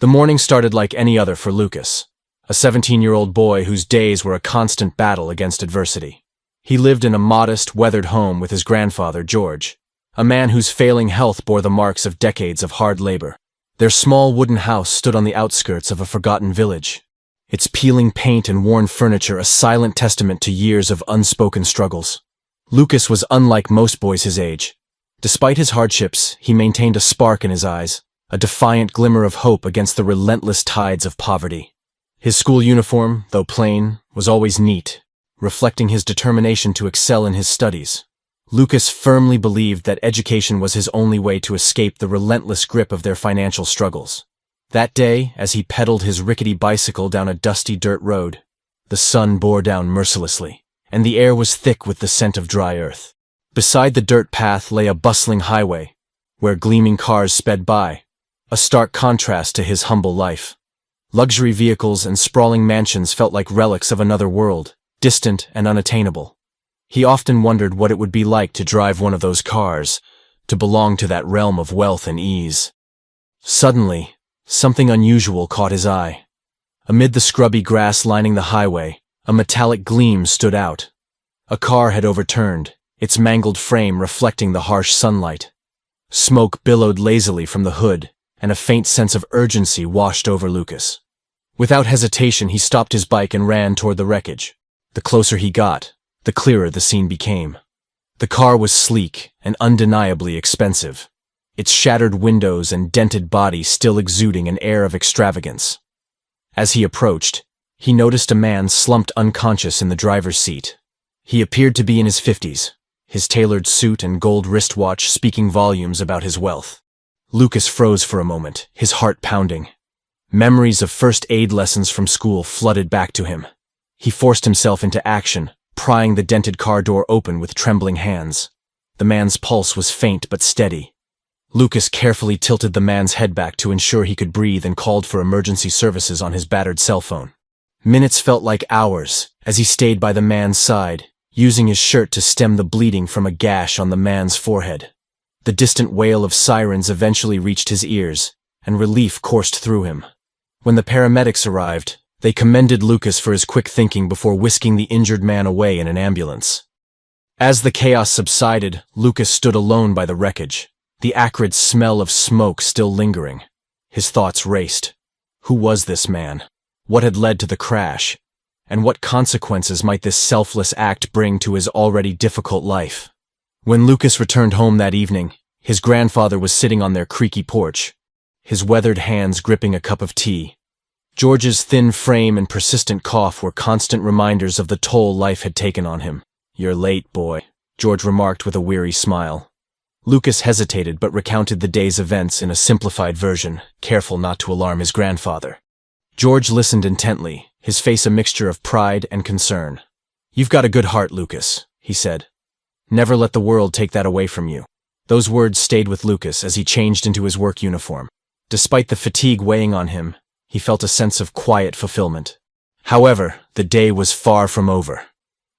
The morning started like any other for Lucas, a 17-year-old boy whose days were a constant battle against adversity. He lived in a modest, weathered home with his grandfather, George, a man whose failing health bore the marks of decades of hard labor. Their small wooden house stood on the outskirts of a forgotten village, its peeling paint and worn furniture a silent testament to years of unspoken struggles. Lucas was unlike most boys his age. Despite his hardships, he maintained a spark in his eyes, a defiant glimmer of hope against the relentless tides of poverty. His school uniform, though plain, was always neat, reflecting his determination to excel in his studies. Lucas firmly believed that education was his only way to escape the relentless grip of their financial struggles. That day, as he pedaled his rickety bicycle down a dusty dirt road, the sun bore down mercilessly, and the air was thick with the scent of dry earth. Beside the dirt path lay a bustling highway, where gleaming cars sped by, a stark contrast to his humble life. Luxury vehicles and sprawling mansions felt like relics of another world, distant and unattainable. He often wondered what it would be like to drive one of those cars, to belong to that realm of wealth and ease. Suddenly, something unusual caught his eye. Amid the scrubby grass lining the highway, a metallic gleam stood out. A car had overturned, its mangled frame reflecting the harsh sunlight. Smoke billowed lazily from the hood, and a faint sense of urgency washed over Lucas. Without hesitation, he stopped his bike and ran toward the wreckage. The closer he got, the clearer the scene became. The car was sleek and undeniably expensive, its shattered windows and dented body still exuding an air of extravagance. As he approached, he noticed a man slumped unconscious in the driver's seat. He appeared to be in his 50s, his tailored suit and gold wristwatch speaking volumes about his wealth. Lucas froze for a moment, his heart pounding. Memories of first aid lessons from school flooded back to him. He forced himself into action, prying the dented car door open with trembling hands. The man's pulse was faint but steady. Lucas carefully tilted the man's head back to ensure he could breathe and called for emergency services on his battered cell phone. Minutes felt like hours as he stayed by the man's side, using his shirt to stem the bleeding from a gash on the man's forehead. The distant wail of sirens eventually reached his ears, and relief coursed through him. When the paramedics arrived, they commended Lucas for his quick thinking before whisking the injured man away in an ambulance. As the chaos subsided, Lucas stood alone by the wreckage, the acrid smell of smoke still lingering. His thoughts raced. Who was this man? What had led to the crash? And what consequences might this selfless act bring to his already difficult life? When Lucas returned home that evening, his grandfather was sitting on their creaky porch, his weathered hands gripping a cup of tea. George's thin frame and persistent cough were constant reminders of the toll life had taken on him. "You're late, boy," George remarked with a weary smile. Lucas hesitated but recounted the day's events in a simplified version, careful not to alarm his grandfather. George listened intently, his face a mixture of pride and concern. "You've got a good heart, Lucas," he said. "Never let the world take that away from you." Those words stayed with Lucas as he changed into his work uniform. Despite the fatigue weighing on him, he felt a sense of quiet fulfillment. However, the day was far from over.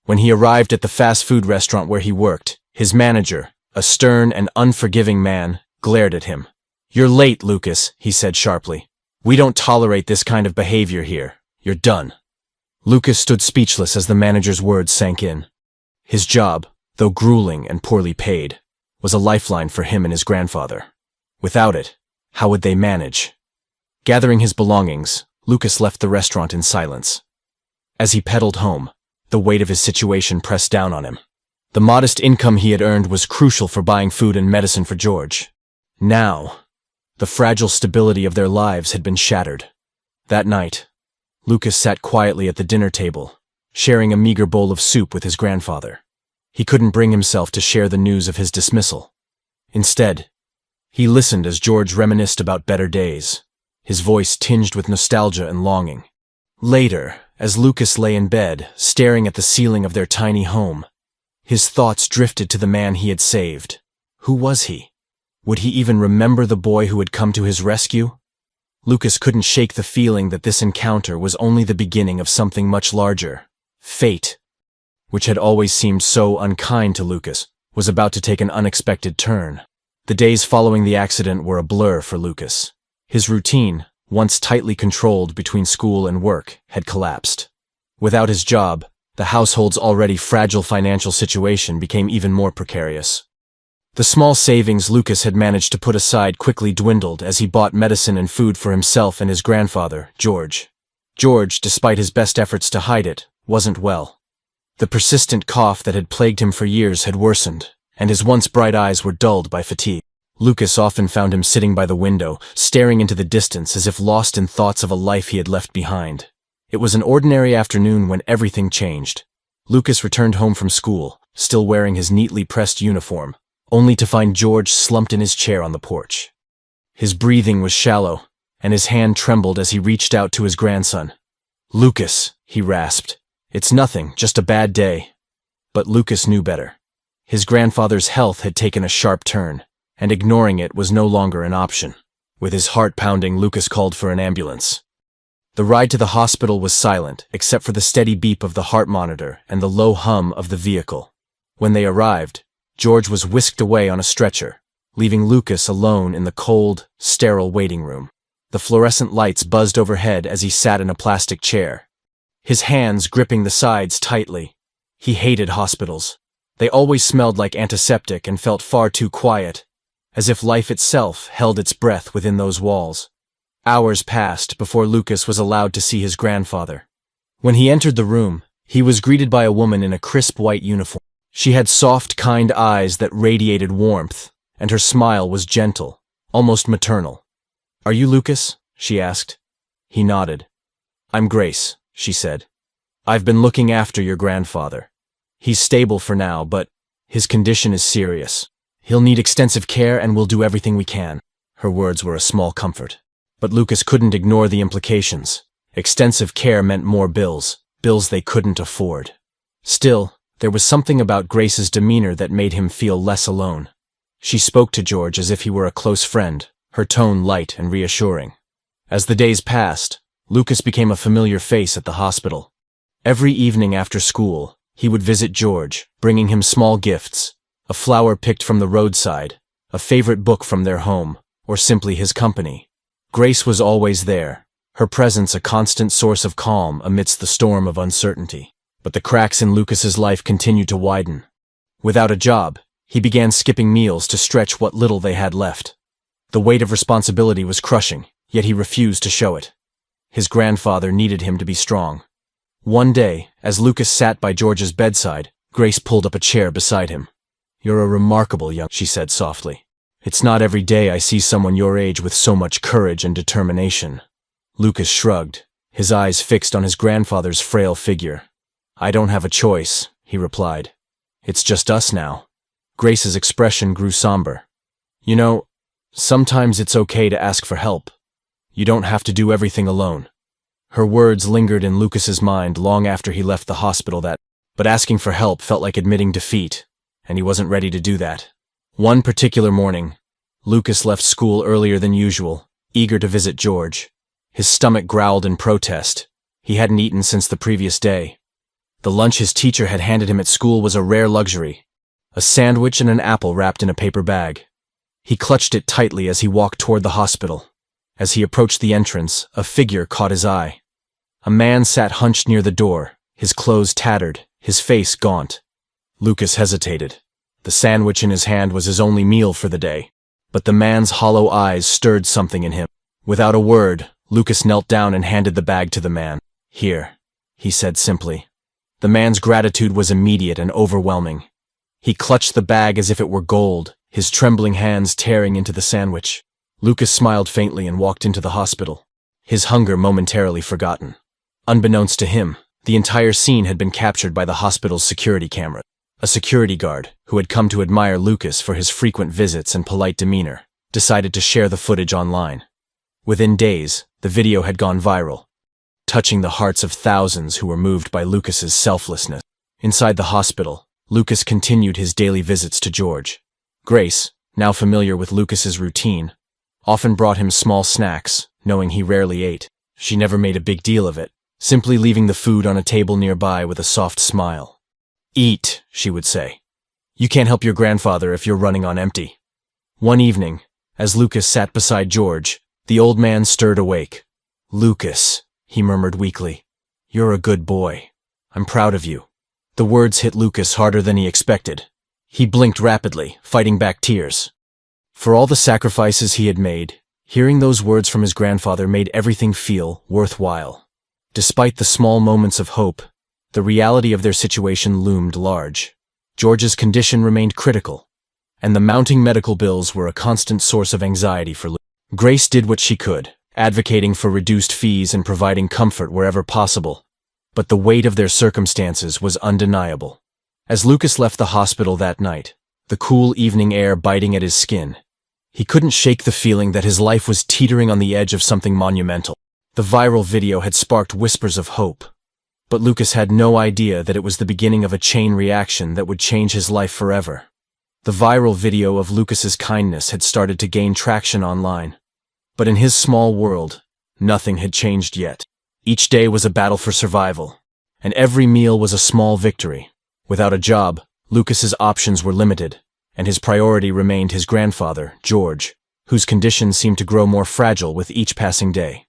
When he arrived at the fast food restaurant where he worked, his manager, a stern and unforgiving man, glared at him. "You're late, Lucas," he said sharply. "We don't tolerate this kind of behavior here. You're done." Lucas stood speechless as the manager's words sank in. His job, though grueling and poorly paid, was a lifeline for him and his grandfather. Without it, how would they manage? Gathering his belongings, Lucas left the restaurant in silence. As he pedaled home, the weight of his situation pressed down on him. The modest income he had earned was crucial for buying food and medicine for George. Now, the fragile stability of their lives had been shattered. That night, Lucas sat quietly at the dinner table, sharing a meager bowl of soup with his grandfather. He couldn't bring himself to share the news of his dismissal. Instead, he listened as George reminisced about better days, his voice tinged with nostalgia and longing. Later, as Lucas lay in bed, staring at the ceiling of their tiny home, his thoughts drifted to the man he had saved. Who was he? Would he even remember the boy who had come to his rescue? Lucas couldn't shake the feeling that this encounter was only the beginning of something much larger. Fate, which had always seemed so unkind to Lucas, was about to take an unexpected turn. The days following the accident were a blur for Lucas. His routine, once tightly controlled between school and work, had collapsed. Without his job, the household's already fragile financial situation became even more precarious. The small savings Lucas had managed to put aside quickly dwindled as he bought medicine and food for himself and his grandfather, George. George, despite his best efforts to hide it, wasn't well. The persistent cough that had plagued him for years had worsened, and his once bright eyes were dulled by fatigue. Lucas often found him sitting by the window, staring into the distance as if lost in thoughts of a life he had left behind. It was an ordinary afternoon when everything changed. Lucas returned home from school, still wearing his neatly pressed uniform, only to find George slumped in his chair on the porch. His breathing was shallow, and his hand trembled as he reached out to his grandson. "Lucas," he rasped, "it's nothing, just a bad day." But Lucas knew better. His grandfather's health had taken a sharp turn, and ignoring it was no longer an option. With his heart pounding, Lucas called for an ambulance. The ride to the hospital was silent, except for the steady beep of the heart monitor and the low hum of the vehicle. When they arrived, George was whisked away on a stretcher, leaving Lucas alone in the cold, sterile waiting room. The fluorescent lights buzzed overhead as he sat in a plastic chair, his hands gripping the sides tightly. He hated hospitals. They always smelled like antiseptic and felt far too quiet, as if life itself held its breath within those walls. Hours passed before Lucas was allowed to see his grandfather. When he entered the room, he was greeted by a woman in a crisp white uniform. She had soft, kind eyes that radiated warmth, and her smile was gentle, almost maternal. "Are you Lucas?" she asked. He nodded. "I'm Grace," she said. "I've been looking after your grandfather. He's stable for now, but his condition is serious. He'll need extensive care and we'll do everything we can." Her words were a small comfort. But Lucas couldn't ignore the implications. Extensive care meant more bills they couldn't afford. Still, there was something about Grace's demeanor that made him feel less alone. She spoke to George as if he were a close friend, her tone light and reassuring. As the days passed, Lucas became a familiar face at the hospital. Every evening after school, he would visit George, bringing him small gifts, a flower picked from the roadside, a favorite book from their home, or simply his company. Grace was always there, her presence a constant source of calm amidst the storm of uncertainty. But the cracks in Lucas's life continued to widen. Without a job, he began skipping meals to stretch what little they had left. The weight of responsibility was crushing, yet he refused to show it. His grandfather needed him to be strong. One day, as Lucas sat by George's bedside, Grace pulled up a chair beside him. "You're a remarkable young," she said softly. "It's not every day I see someone your age with so much courage and determination." Lucas shrugged, his eyes fixed on his grandfather's frail figure. "I don't have a choice," he replied. "It's just us now." Grace's expression grew somber. "You know, sometimes it's okay to ask for help. You don't have to do everything alone." Her words lingered in Lucas's mind long after he left the hospital but asking for help felt like admitting defeat, and he wasn't ready to do that. One particular morning, Lucas left school earlier than usual, eager to visit George. His stomach growled in protest. He hadn't eaten since the previous day. The lunch his teacher had handed him at school was a rare luxury, a sandwich and an apple wrapped in a paper bag. He clutched it tightly as he walked toward the hospital. As he approached the entrance, a figure caught his eye. A man sat hunched near the door, his clothes tattered, his face gaunt. Lucas hesitated. The sandwich in his hand was his only meal for the day, but the man's hollow eyes stirred something in him. Without a word, Lucas knelt down and handed the bag to the man. "Here," he said simply. The man's gratitude was immediate and overwhelming. He clutched the bag as if it were gold, his trembling hands tearing into the sandwich. Lucas smiled faintly and walked into the hospital, his hunger momentarily forgotten. Unbeknownst to him, the entire scene had been captured by the hospital's security camera. A security guard, who had come to admire Lucas for his frequent visits and polite demeanor, decided to share the footage online. Within days, the video had gone viral, touching the hearts of thousands who were moved by Lucas's selflessness. Inside the hospital, Lucas continued his daily visits to George. Grace, now familiar with Lucas's routine, often brought him small snacks, knowing he rarely ate. She never made a big deal of it, simply leaving the food on a table nearby with a soft smile. "Eat," she would say. "You can't help your grandfather if you're running on empty." One evening, as Lucas sat beside George, The old man stirred awake. "Lucas," he murmured weakly. "You're a good boy. I'm proud of you." The words hit Lucas harder than he expected. He blinked rapidly, fighting back tears. For all the sacrifices he had made, hearing those words from his grandfather made everything feel worthwhile. Despite the small moments of hope, the reality of their situation loomed large. George's condition remained critical, and the mounting medical bills were a constant source of anxiety for Lucas. Grace did what she could, advocating for reduced fees and providing comfort wherever possible, but the weight of their circumstances was undeniable. As Lucas left the hospital that night, the cool evening air biting at his skin, he couldn't shake the feeling that his life was teetering on the edge of something monumental. The viral video had sparked whispers of hope, but Lucas had no idea that it was the beginning of a chain reaction that would change his life forever. The viral video of Lucas's kindness had started to gain traction online, but in his small world, nothing had changed yet. Each day was a battle for survival, and every meal was a small victory. Without a job, Lucas's options were limited, and his priority remained his grandfather, George, whose condition seemed to grow more fragile with each passing day.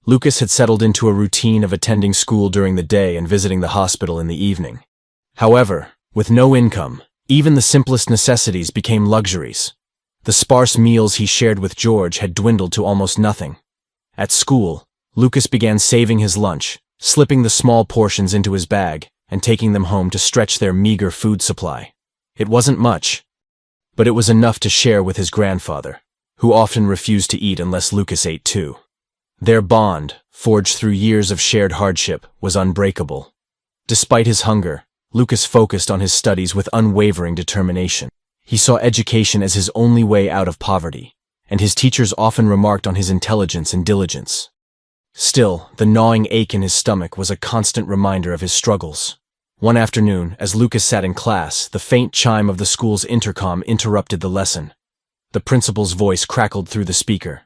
Lucas had settled into a routine of attending school during the day and visiting the hospital in the evening. However, with no income, even the simplest necessities became luxuries. The sparse meals he shared with George had dwindled to almost nothing. At school, Lucas began saving his lunch, slipping the small portions into his bag, and taking them home to stretch their meager food supply. It wasn't much, but it was enough to share with his grandfather, who often refused to eat unless Lucas ate too. Their bond, forged through years of shared hardship, was unbreakable. Despite his hunger, Lucas focused on his studies with unwavering determination. He saw education as his only way out of poverty, and his teachers often remarked on his intelligence and diligence. Still, the gnawing ache in his stomach was a constant reminder of his struggles. One afternoon, as Lucas sat in class, the faint chime of the school's intercom interrupted the lesson. The principal's voice crackled through the speaker.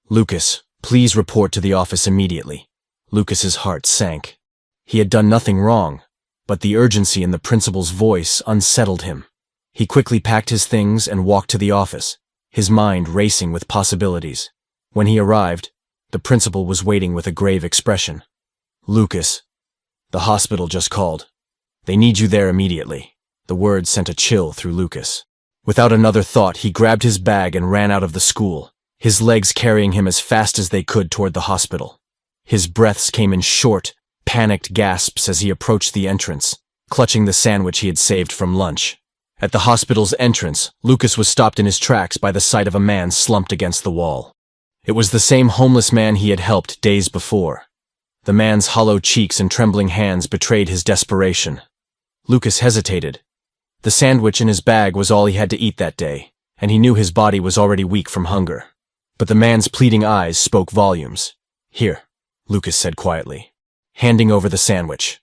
"Lucas, please report to the office immediately." Lucas's heart sank. He had done nothing wrong, but the urgency in the principal's voice unsettled him. He quickly packed his things and walked to the office, his mind racing with possibilities. When he arrived, the principal was waiting with a grave expression. "Lucas, the hospital just called. They need you there immediately." The word sent a chill through Lucas. Without another thought, he grabbed his bag and ran out of the school, his legs carrying him as fast as they could toward the hospital. His breaths came in short, panicked gasps as he approached the entrance, clutching the sandwich he had saved from lunch. At the hospital's entrance, Lucas was stopped in his tracks by the sight of a man slumped against the wall. It was the same homeless man he had helped days before. The man's hollow cheeks and trembling hands betrayed his desperation. Lucas hesitated. The sandwich in his bag was all he had to eat that day, and he knew his body was already weak from hunger. But the man's pleading eyes spoke volumes. "Here," Lucas said quietly, handing over the sandwich.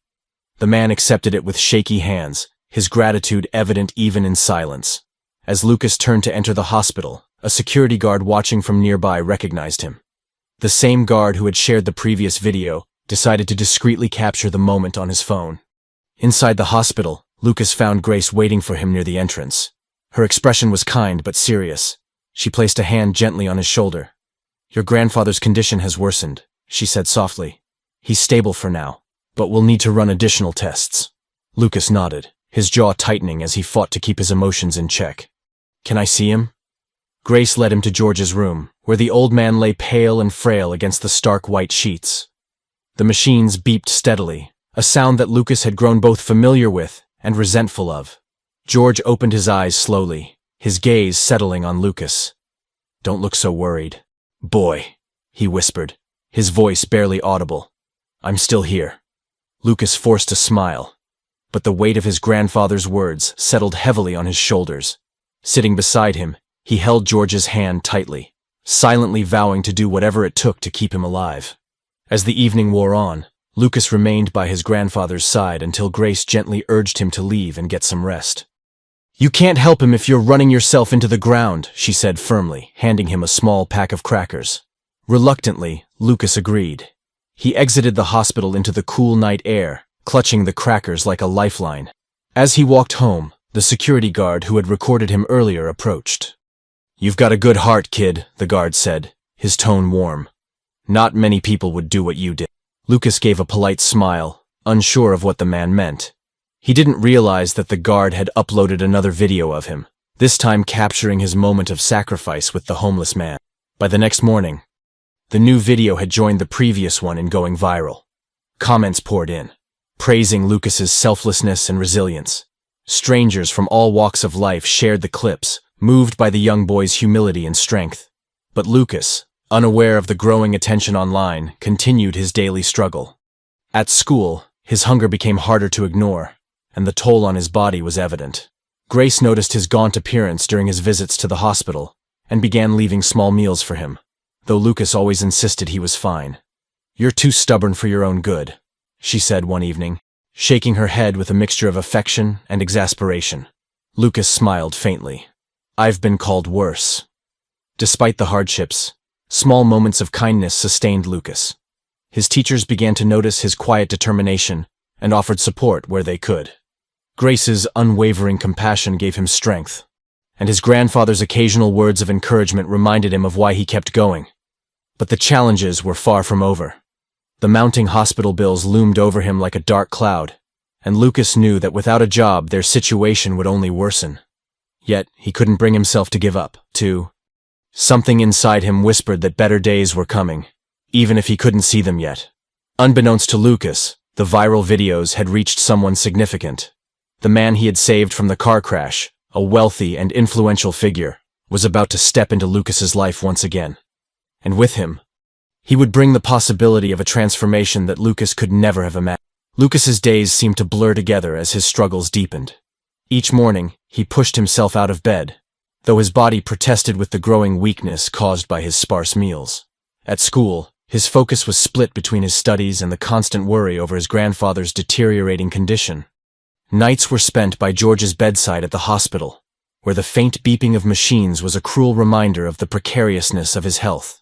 The man accepted it with shaky hands, his gratitude evident even in silence. As Lucas turned to enter the hospital, a security guard watching from nearby recognized him. The same guard who had shared the previous video decided to discreetly capture the moment on his phone. Inside the hospital, Lucas found Grace waiting for him near the entrance. Her expression was kind but serious. She placed a hand gently on his shoulder. "Your grandfather's condition has worsened," she said softly. "He's stable for now, but we'll need to run additional tests." Lucas nodded, his jaw tightening as he fought to keep his emotions in check. "Can I see him?" Grace led him to George's room, where the old man lay pale and frail against the stark white sheets. The machines beeped steadily, a sound that Lucas had grown both familiar with and resentful of. George opened his eyes slowly, his gaze settling on Lucas. "Don't look so worried, boy," he whispered, his voice barely audible. "I'm still here." Lucas forced a smile, but the weight of his grandfather's words settled heavily on his shoulders. Sitting beside him, he held George's hand tightly, silently vowing to do whatever it took to keep him alive. As the evening wore on, Lucas remained by his grandfather's side until Grace gently urged him to leave and get some rest. "You can't help him if you're running yourself into the ground," she said firmly, handing him a small pack of crackers. Reluctantly, Lucas agreed. He exited the hospital into the cool night air, clutching the crackers like a lifeline. As he walked home, the security guard who had recorded him earlier approached. "You've got a good heart, kid," the guard said, his tone warm. "Not many people would do what you did." Lucas gave a polite smile, unsure of what the man meant. He didn't realize that the guard had uploaded another video of him, this time capturing his moment of sacrifice with the homeless man. By the next morning, the new video had joined the previous one in going viral. Comments poured in, praising Lucas's selflessness and resilience. Strangers from all walks of life shared the clips, moved by the young boy's humility and strength. But Lucas, unaware of the growing attention online, continued his daily struggle. At school, his hunger became harder to ignore, and the toll on his body was evident. Grace noticed his gaunt appearance during his visits to the hospital and began leaving small meals for him, though Lucas always insisted he was fine. "You're too stubborn for your own good," she said one evening, shaking her head with a mixture of affection and exasperation. Lucas smiled faintly. "I've been called worse." Despite the hardships, small moments of kindness sustained Lucas. His teachers began to notice his quiet determination and offered support where they could. Grace's unwavering compassion gave him strength, and his grandfather's occasional words of encouragement reminded him of why he kept going. But the challenges were far from over. The mounting hospital bills loomed over him like a dark cloud, and Lucas knew that without a job their situation would only worsen. Yet he couldn't bring himself to give up, Something inside him whispered that better days were coming, even if he couldn't see them yet. Unbeknownst to Lucas, the viral videos had reached someone significant. The man he had saved from the car crash, a wealthy and influential figure, was about to step into Lucas's life once again. And with him, he would bring the possibility of a transformation that Lucas could never have imagined. Lucas's days seemed to blur together as his struggles deepened. Each morning, he pushed himself out of bed, though his body protested with the growing weakness caused by his sparse meals. At school, his focus was split between his studies and the constant worry over his grandfather's deteriorating condition. Nights were spent by George's bedside at the hospital, where the faint beeping of machines was a cruel reminder of the precariousness of his health.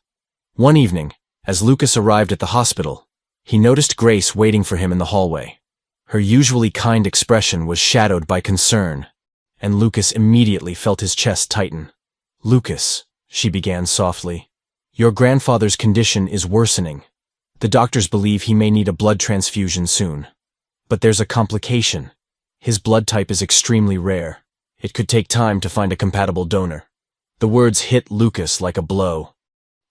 One evening, as Lucas arrived at the hospital, he noticed Grace waiting for him in the hallway. Her usually kind expression was shadowed by concern, and Lucas immediately felt his chest tighten. "Lucas," she began softly, "your grandfather's condition is worsening. The doctors believe he may need a blood transfusion soon. But there's a complication. His blood type is extremely rare. It could take time to find a compatible donor." The words hit Lucas like a blow.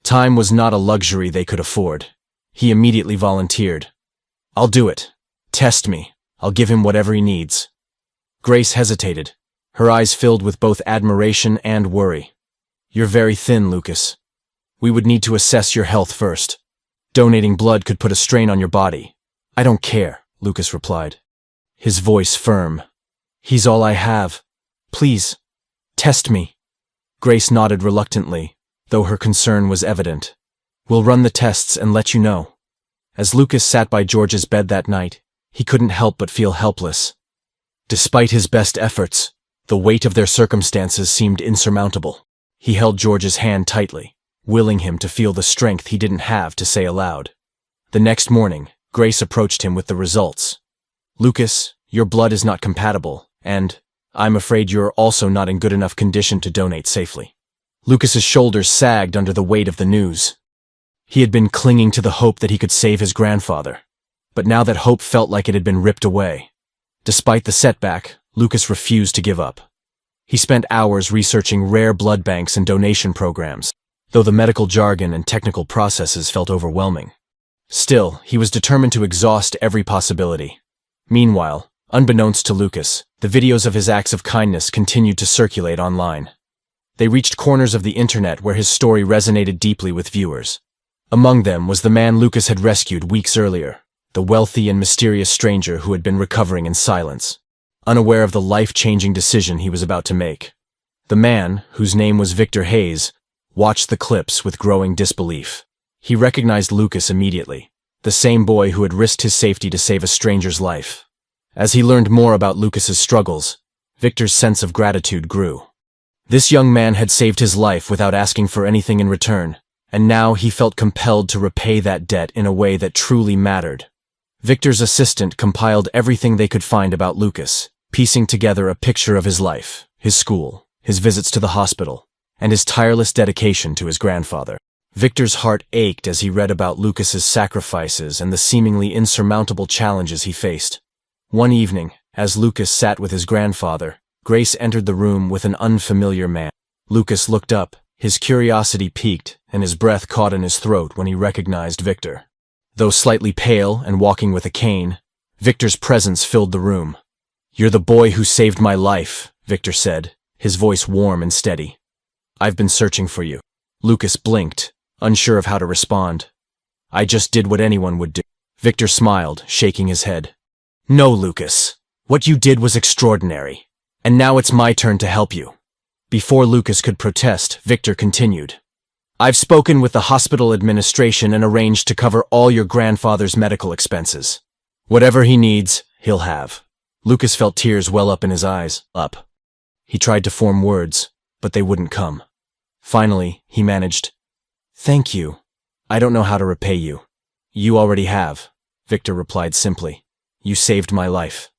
Time was not a luxury they could afford. He immediately volunteered. "I'll do it. Test me. I'll give him whatever he needs." Grace hesitated, her eyes filled with both admiration and worry. "You're very thin, Lucas. We would need to assess your health first. Donating blood could put a strain on your body." "I don't care," Lucas replied, his voice firm. "He's all I have. Please, test me." Grace nodded reluctantly, though her concern was evident. "We'll run the tests and let you know." As Lucas sat by George's bed that night, he couldn't help but feel helpless. Despite his best efforts, the weight of their circumstances seemed insurmountable. He held George's hand tightly, willing him to feel the strength he didn't have to say aloud. The next morning, Grace approached him with the results. "Lucas, your blood is not compatible, and I'm afraid you're also not in good enough condition to donate safely." Lucas's shoulders sagged under the weight of the news. He had been clinging to the hope that he could save his grandfather, but now that hope felt like it had been ripped away. Despite the setback, Lucas refused to give up. He spent hours researching rare blood banks and donation programs, though the medical jargon and technical processes felt overwhelming. Still, he was determined to exhaust every possibility. Meanwhile, unbeknownst to Lucas, the videos of his acts of kindness continued to circulate online. They reached corners of the internet where his story resonated deeply with viewers. Among them was the man Lucas had rescued weeks earlier, the wealthy and mysterious stranger who had been recovering in silence, unaware of the life-changing decision he was about to make. The man, whose name was Victor Hayes, watched the clips with growing disbelief. He recognized Lucas immediately, the same boy who had risked his safety to save a stranger's life. As he learned more about Lucas's struggles, Victor's sense of gratitude grew. This young man had saved his life without asking for anything in return, and now he felt compelled to repay that debt in a way that truly mattered. Victor's assistant compiled everything they could find about Lucas, piecing together a picture of his life, his school, his visits to the hospital, and his tireless dedication to his grandfather. Victor's heart ached as he read about Lucas's sacrifices and the seemingly insurmountable challenges he faced. One evening, as Lucas sat with his grandfather, Grace entered the room with an unfamiliar man. Lucas looked up, his curiosity piqued, and his breath caught in his throat when he recognized Victor. Though slightly pale and walking with a cane, Victor's presence filled the room. "You're the boy who saved my life," Victor said, his voice warm and steady. "I've been searching for you." Lucas blinked, unsure of how to respond. "I just did what anyone would do." Victor smiled, shaking his head. "No, Lucas. What you did was extraordinary. And now it's my turn to help you." Before Lucas could protest, Victor continued. "I've spoken with the hospital administration and arranged to cover all your grandfather's medical expenses. Whatever he needs, he'll have." Lucas felt tears well up in his eyes. He tried to form words, but they wouldn't come. Finally, he managed, "Thank you. I don't know how to repay you." "You already have," Victor replied simply. "You saved my life.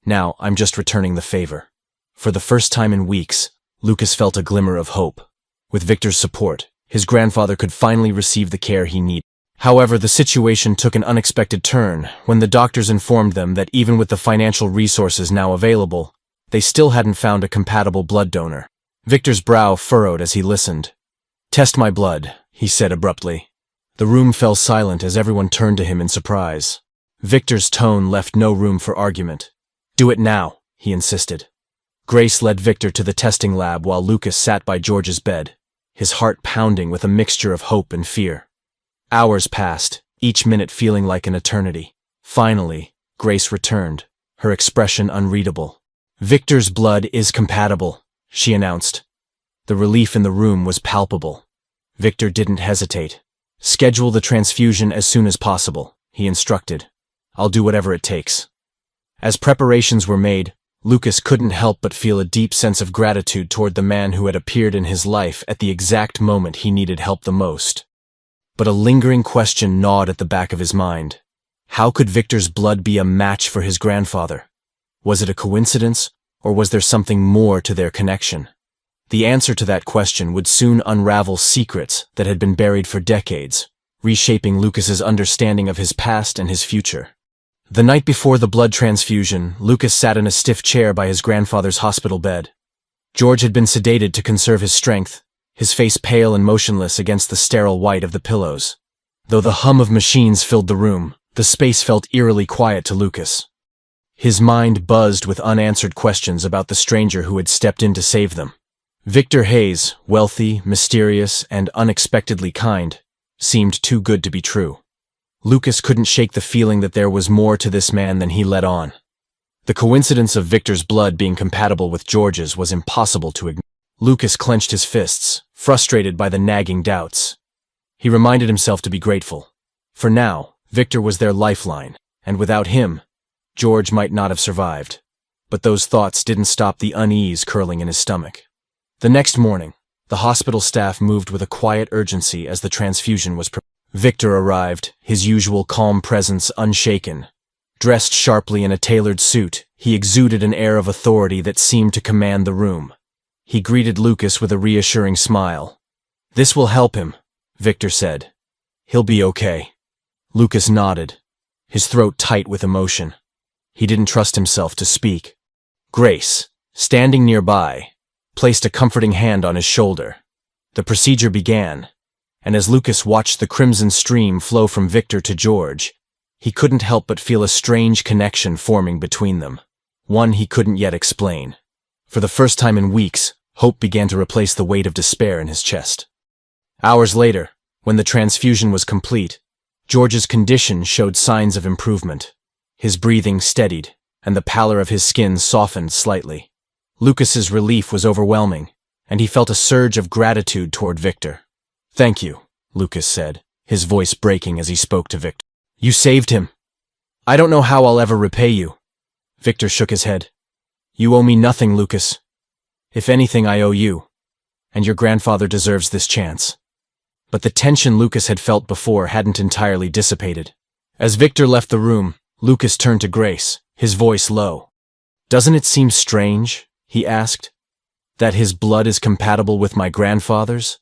Now, I'm just returning the favor." For the first time in weeks, Lucas felt a glimmer of hope. With Victor's support, his grandfather could finally receive the care he needed. However, the situation took an unexpected turn when the doctors informed them that even with the financial resources now available, they still hadn't found a compatible blood donor. Victor's brow furrowed as he listened. "Test my blood," he said abruptly. The room fell silent as everyone turned to him in surprise. Victor's tone left no room for argument. "Do it now," he insisted. Grace led Victor to the testing lab while Lucas sat by George's bed, his heart pounding with a mixture of hope and fear. Hours passed, each minute feeling like an eternity. Finally, Grace returned, her expression unreadable. "Victor's blood is compatible," she announced. The relief in the room was palpable. Victor didn't hesitate. "Schedule the transfusion as soon as possible," he instructed. "I'll do whatever it takes." As preparations were made, Lucas couldn't help but feel a deep sense of gratitude toward the man who had appeared in his life at the exact moment he needed help the most. But a lingering question gnawed at the back of his mind. How could Victor's blood be a match for his grandfather? Was it a coincidence, or was there something more to their connection? The answer to that question would soon unravel secrets that had been buried for decades, reshaping Lucas's understanding of his past and his future. The night before the blood transfusion, Lucas sat in a stiff chair by his grandfather's hospital bed. George had been sedated to conserve his strength, his face pale and motionless against the sterile white of the pillows. Though the hum of machines filled the room, the space felt eerily quiet to Lucas. His mind buzzed with unanswered questions about the stranger who had stepped in to save them. Victor Hayes, wealthy, mysterious, and unexpectedly kind, seemed too good to be true. Lucas couldn't shake the feeling that there was more to this man than he let on. The coincidence of Victor's blood being compatible with George's was impossible to ignore. Lucas clenched his fists, frustrated by the nagging doubts. He reminded himself to be grateful. For now, Victor was their lifeline, and without him, George might not have survived. But those thoughts didn't stop the unease curling in his stomach. The next morning, the hospital staff moved with a quiet urgency as the transfusion was prepared. Victor arrived, his usual calm presence unshaken. Dressed sharply in a tailored suit, he exuded an air of authority that seemed to command the room. He greeted Lucas with a reassuring smile. "This will help him," Victor said. "He'll be okay." Lucas nodded, his throat tight with emotion. He didn't trust himself to speak. Grace, standing nearby, placed a comforting hand on his shoulder. The procedure began, and as Lucas watched the crimson stream flow from Victor to George, he couldn't help but feel a strange connection forming between them, one he couldn't yet explain. For the first time in weeks, hope began to replace the weight of despair in his chest. Hours later, when the transfusion was complete, George's condition showed signs of improvement. His breathing steadied, and the pallor of his skin softened slightly. Lucas's relief was overwhelming, and he felt a surge of gratitude toward Victor. "Thank you," Lucas said, his voice breaking as he spoke to Victor. "You saved him. I don't know how I'll ever repay you." Victor shook his head. "You owe me nothing, Lucas. If anything, I owe you, and your grandfather deserves this chance." But the tension Lucas had felt before hadn't entirely dissipated. As Victor left the room, Lucas turned to Grace, his voice low. "Doesn't it seem strange," he asked, "that his blood is compatible with my grandfather's?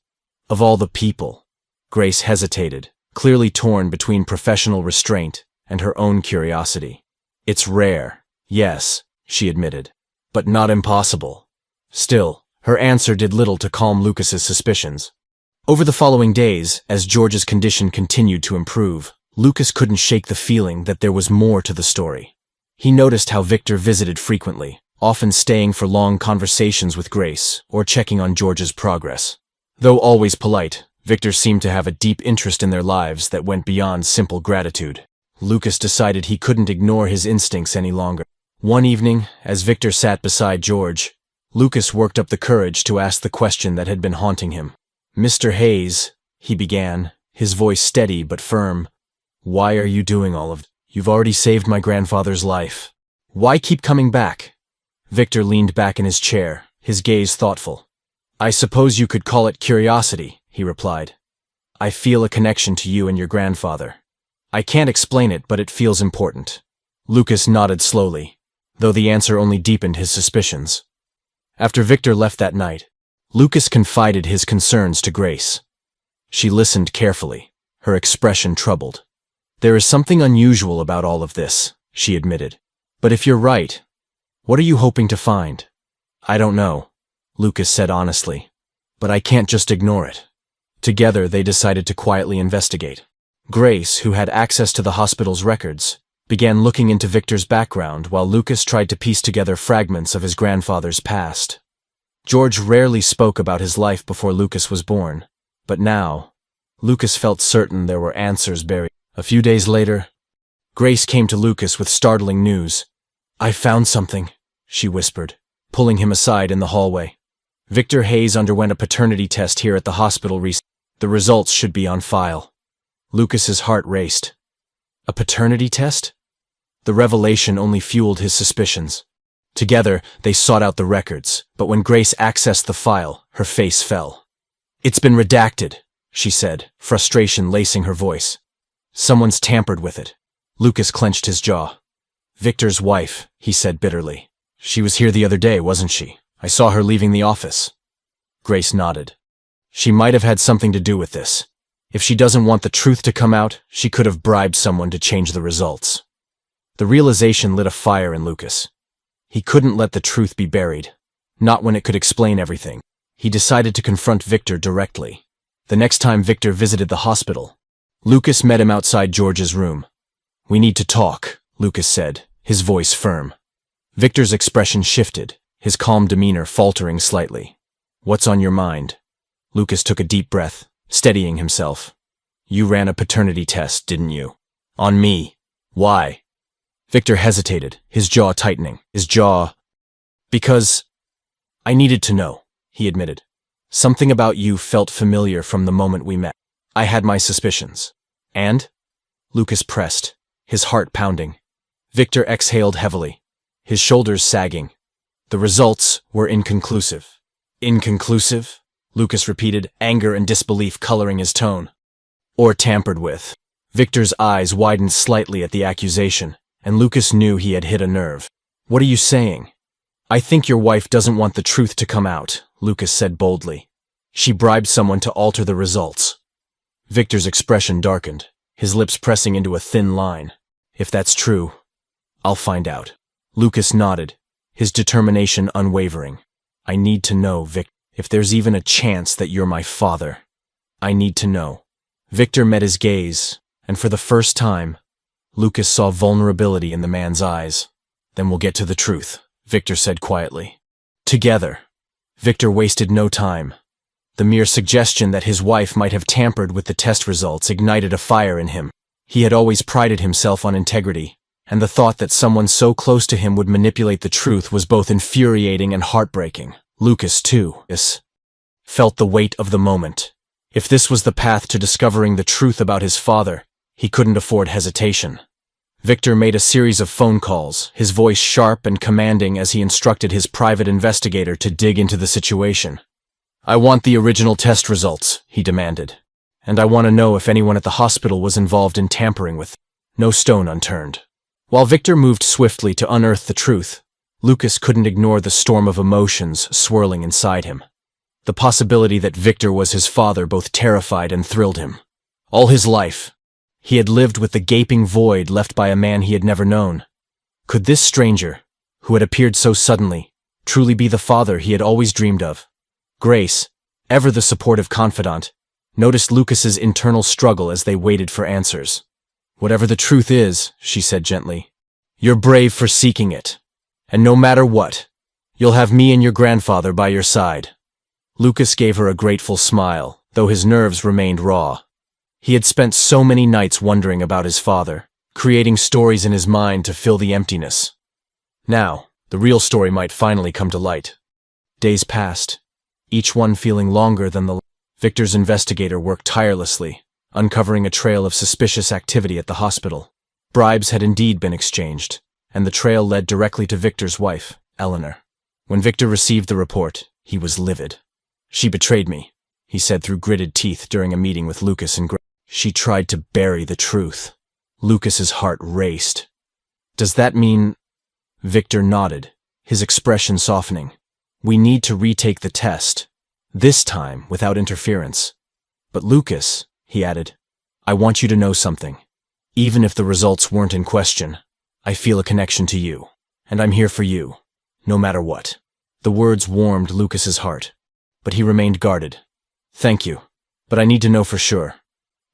Of all the people." Grace hesitated, clearly torn between professional restraint and her own curiosity. It's rare, yes, she admitted, but not impossible. Still, her answer did little to calm Lucas's suspicions. Over the following days, as George's condition continued to improve, Lucas couldn't shake the feeling that there was more to the story. He noticed how Victor visited frequently, often staying for long conversations with Grace or checking on George's progress. Though always polite, Victor seemed to have a deep interest in their lives that went beyond simple gratitude. Lucas decided he couldn't ignore his instincts any longer. One evening, as Victor sat beside George, Lucas worked up the courage to ask the question that had been haunting him. "Mr. Hayes," he began, his voice steady but firm, "why are you doing all of it? You've already saved my grandfather's life. Why keep coming back?" Victor leaned back in his chair, his gaze thoughtful. "I suppose you could call it curiosity," he replied. "I feel a connection to you and your grandfather. I can't explain it, but it feels important." Lucas nodded slowly, though the answer only deepened his suspicions. After Victor left that night, Lucas confided his concerns to Grace. She listened carefully, her expression troubled. "There is something unusual about all of this," she admitted. "But if you're right, what are you hoping to find?" "I don't know," Lucas said honestly, "but I can't just ignore it." Together, they decided to quietly investigate. Grace, who had access to the hospital's records, began looking into Victor's background while Lucas tried to piece together fragments of his grandfather's past. George rarely spoke about his life before Lucas was born, but now, Lucas felt certain there were answers buried. A few days later, Grace came to Lucas with startling news. "I found something," she whispered, pulling him aside in the hallway. "Victor Hayes underwent a paternity test here at the hospital recently. The results should be on file." Lucas's heart raced. A paternity test? The revelation only fueled his suspicions. Together, they sought out the records, but when Grace accessed the file, her face fell. "It's been redacted," she said, frustration lacing her voice. "Someone's tampered with it." Lucas clenched his jaw. "Victor's wife," he said bitterly. "She was here the other day, wasn't she? I saw her leaving the office." Grace nodded. "She might have had something to do with this. If she doesn't want the truth to come out, she could have bribed someone to change the results." The realization lit a fire in Lucas. He couldn't let the truth be buried, not when it could explain everything. He decided to confront Victor directly. The next time Victor visited the hospital, Lucas met him outside George's room. "We need to talk," Lucas said, his voice firm. Victor's expression shifted, his calm demeanor faltering slightly. "What's on your mind?" Lucas took a deep breath, steadying himself. "You ran a paternity test, didn't you? On me. Why?" Victor hesitated, his jaw tightening. "Because I needed to know," he admitted. "Something about you felt familiar from the moment we met. I had my suspicions." "And?" Lucas pressed, his heart pounding. Victor exhaled heavily, his shoulders sagging. "The results were inconclusive." "Inconclusive?" Lucas repeated, anger and disbelief coloring his tone. "Or tampered with." Victor's eyes widened slightly at the accusation, and Lucas knew he had hit a nerve. "What are you saying?" "I think your wife doesn't want the truth to come out," Lucas said boldly. "She bribed someone to alter the results." Victor's expression darkened, his lips pressing into a thin line. "If that's true, I'll find out." Lucas nodded, his determination unwavering. "I need to know, Vic. If there's even a chance that you're my father, I need to know." Victor met his gaze, and for the first time, Lucas saw vulnerability in the man's eyes. "Then we'll get to the truth," Victor said quietly. Together, Victor wasted no time. The mere suggestion that his wife might have tampered with the test results ignited a fire in him. He had always prided himself on integrity, and the thought that someone so close to him would manipulate the truth was both infuriating and heartbreaking. Lucas, too, felt the weight of the moment. If this was the path to discovering the truth about his father, he couldn't afford hesitation. Victor made a series of phone calls, his voice sharp and commanding as he instructed his private investigator to dig into the situation. "I want the original test results," he demanded. "And I want to know if anyone at the hospital was involved in tampering with them. No stone unturned." While Victor moved swiftly to unearth the truth, Lucas couldn't ignore the storm of emotions swirling inside him. The possibility that Victor was his father both terrified and thrilled him. All his life, he had lived with the gaping void left by a man he had never known. Could this stranger, who had appeared so suddenly, truly be the father he had always dreamed of? Grace, ever the supportive confidant, noticed Lucas's internal struggle as they waited for answers. "Whatever the truth is," she said gently, "you're brave for seeking it. And no matter what, you'll have me and your grandfather by your side." Lucas gave her a grateful smile, though his nerves remained raw. He had spent so many nights wondering about his father, creating stories in his mind to fill the emptiness. Now, the real story might finally come to light. Days passed, each one feeling longer than the last. Victor's investigator worked tirelessly, uncovering a trail of suspicious activity at the hospital. Bribes had indeed been exchanged, and the trail led directly to Victor's wife, Eleanor. When Victor received the report, he was livid. "She betrayed me," he said through gritted teeth during a meeting with Lucas and Grace. "She tried to bury the truth." Lucas's heart raced. "Does that mean—" Victor nodded, his expression softening. "We need to retake the test, this time without interference. But Lucas," he added, "I want you to know something. Even if the results weren't in question, I feel a connection to you, and I'm here for you, no matter what." The words warmed Lucas's heart, but he remained guarded. "Thank you, but I need to know for sure."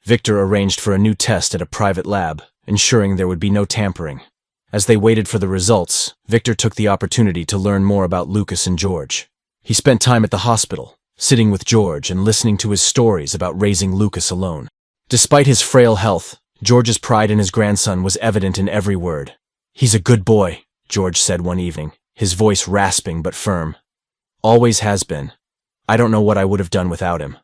Victor arranged for a new test at a private lab, ensuring there would be no tampering. As they waited for the results, Victor took the opportunity to learn more about Lucas and George. He spent time at the hospital, sitting with George and listening to his stories about raising Lucas alone. Despite his frail health, George's pride in his grandson was evident in every word. "He's a good boy," George said one evening, his voice rasping but firm. "Always has been. I don't know what I would have done without him."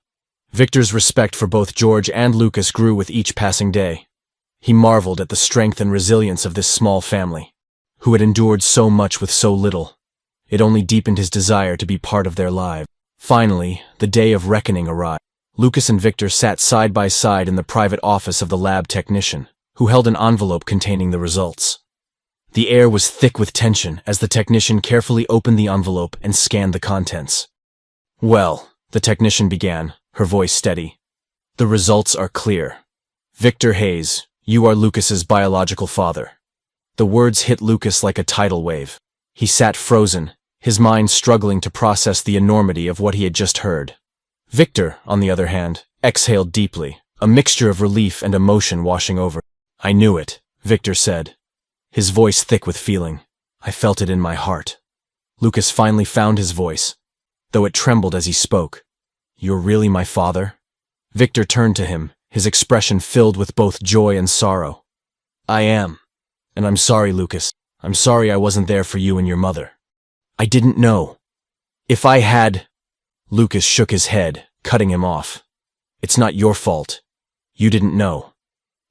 Victor's respect for both George and Lucas grew with each passing day. He marveled at the strength and resilience of this small family, who had endured so much with so little. It only deepened his desire to be part of their lives. Finally, the day of reckoning arrived. Lucas and Victor sat side by side in the private office of the lab technician, who held an envelope containing the results. The air was thick with tension as the technician carefully opened the envelope and scanned the contents. "Well," the technician began, her voice steady, "the results are clear. Victor Hayes, you are Lucas's biological father." The words hit Lucas like a tidal wave. He sat frozen, his mind struggling to process the enormity of what he had just heard. Victor, on the other hand, exhaled deeply, a mixture of relief and emotion washing over. "I knew it," Victor said, his voice thick with feeling. "I felt it in my heart." Lucas finally found his voice, though it trembled as he spoke. "You're really my father?" Victor turned to him, his expression filled with both joy and sorrow. "I am. And I'm sorry, Lucas. I'm sorry I wasn't there for you and your mother. I didn't know. If I had—" Lucas shook his head, cutting him off. "It's not your fault. You didn't know.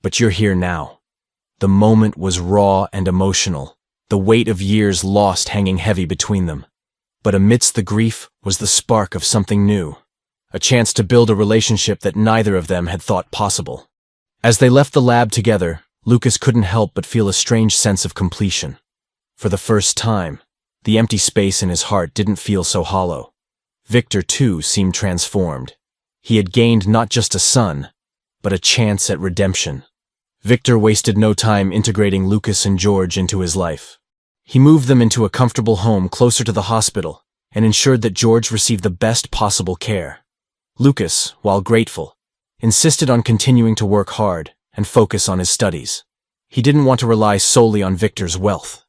But you're here now." The moment was raw and emotional, the weight of years lost hanging heavy between them. But amidst the grief was the spark of something new, a chance to build a relationship that neither of them had thought possible. As they left the lab together, Lucas couldn't help but feel a strange sense of completion. For the first time, the empty space in his heart didn't feel so hollow. Victor, too, seemed transformed. He had gained not just a son, but a chance at redemption. Victor wasted no time integrating Lucas and George into his life. He moved them into a comfortable home closer to the hospital and ensured that George received the best possible care. Lucas, while grateful, insisted on continuing to work hard and focus on his studies. He didn't want to rely solely on Victor's wealth.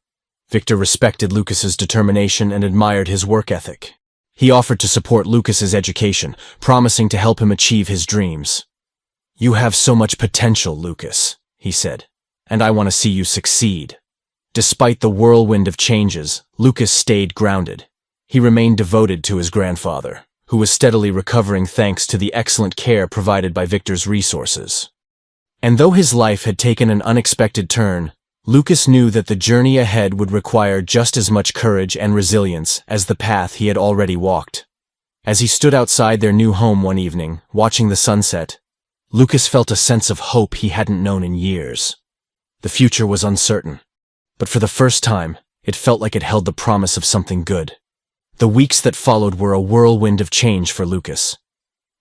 Victor respected Lucas's determination and admired his work ethic. He offered to support Lucas's education, promising to help him achieve his dreams. "You have so much potential, Lucas," he said, "and I want to see you succeed." Despite the whirlwind of changes, Lucas stayed grounded. He remained devoted to his grandfather, who was steadily recovering thanks to the excellent care provided by Victor's resources. And though his life had taken an unexpected turn, Lucas knew that the journey ahead would require just as much courage and resilience as the path he had already walked. As he stood outside their new home one evening, watching the sunset, Lucas felt a sense of hope he hadn't known in years. The future was uncertain, but for the first time, it felt like it held the promise of something good. The weeks that followed were a whirlwind of change for Lucas.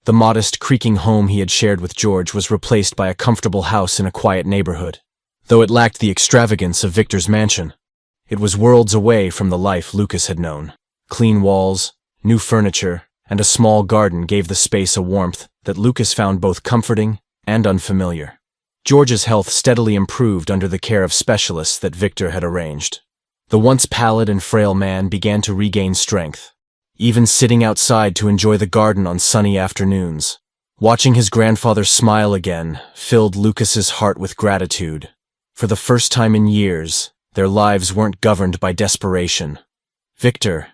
The modest, creaking home he had shared with George was replaced by a comfortable house in a quiet neighborhood. Though it lacked the extravagance of Victor's mansion, it was worlds away from the life Lucas had known. Clean walls, new furniture, and a small garden gave the space a warmth that Lucas found both comforting and unfamiliar. George's health steadily improved under the care of specialists that Victor had arranged. The once pallid and frail man began to regain strength, even sitting outside to enjoy the garden on sunny afternoons. Watching his grandfather smile again filled Lucas's heart with gratitude. For the first time in years, their lives weren't governed by desperation. Victor,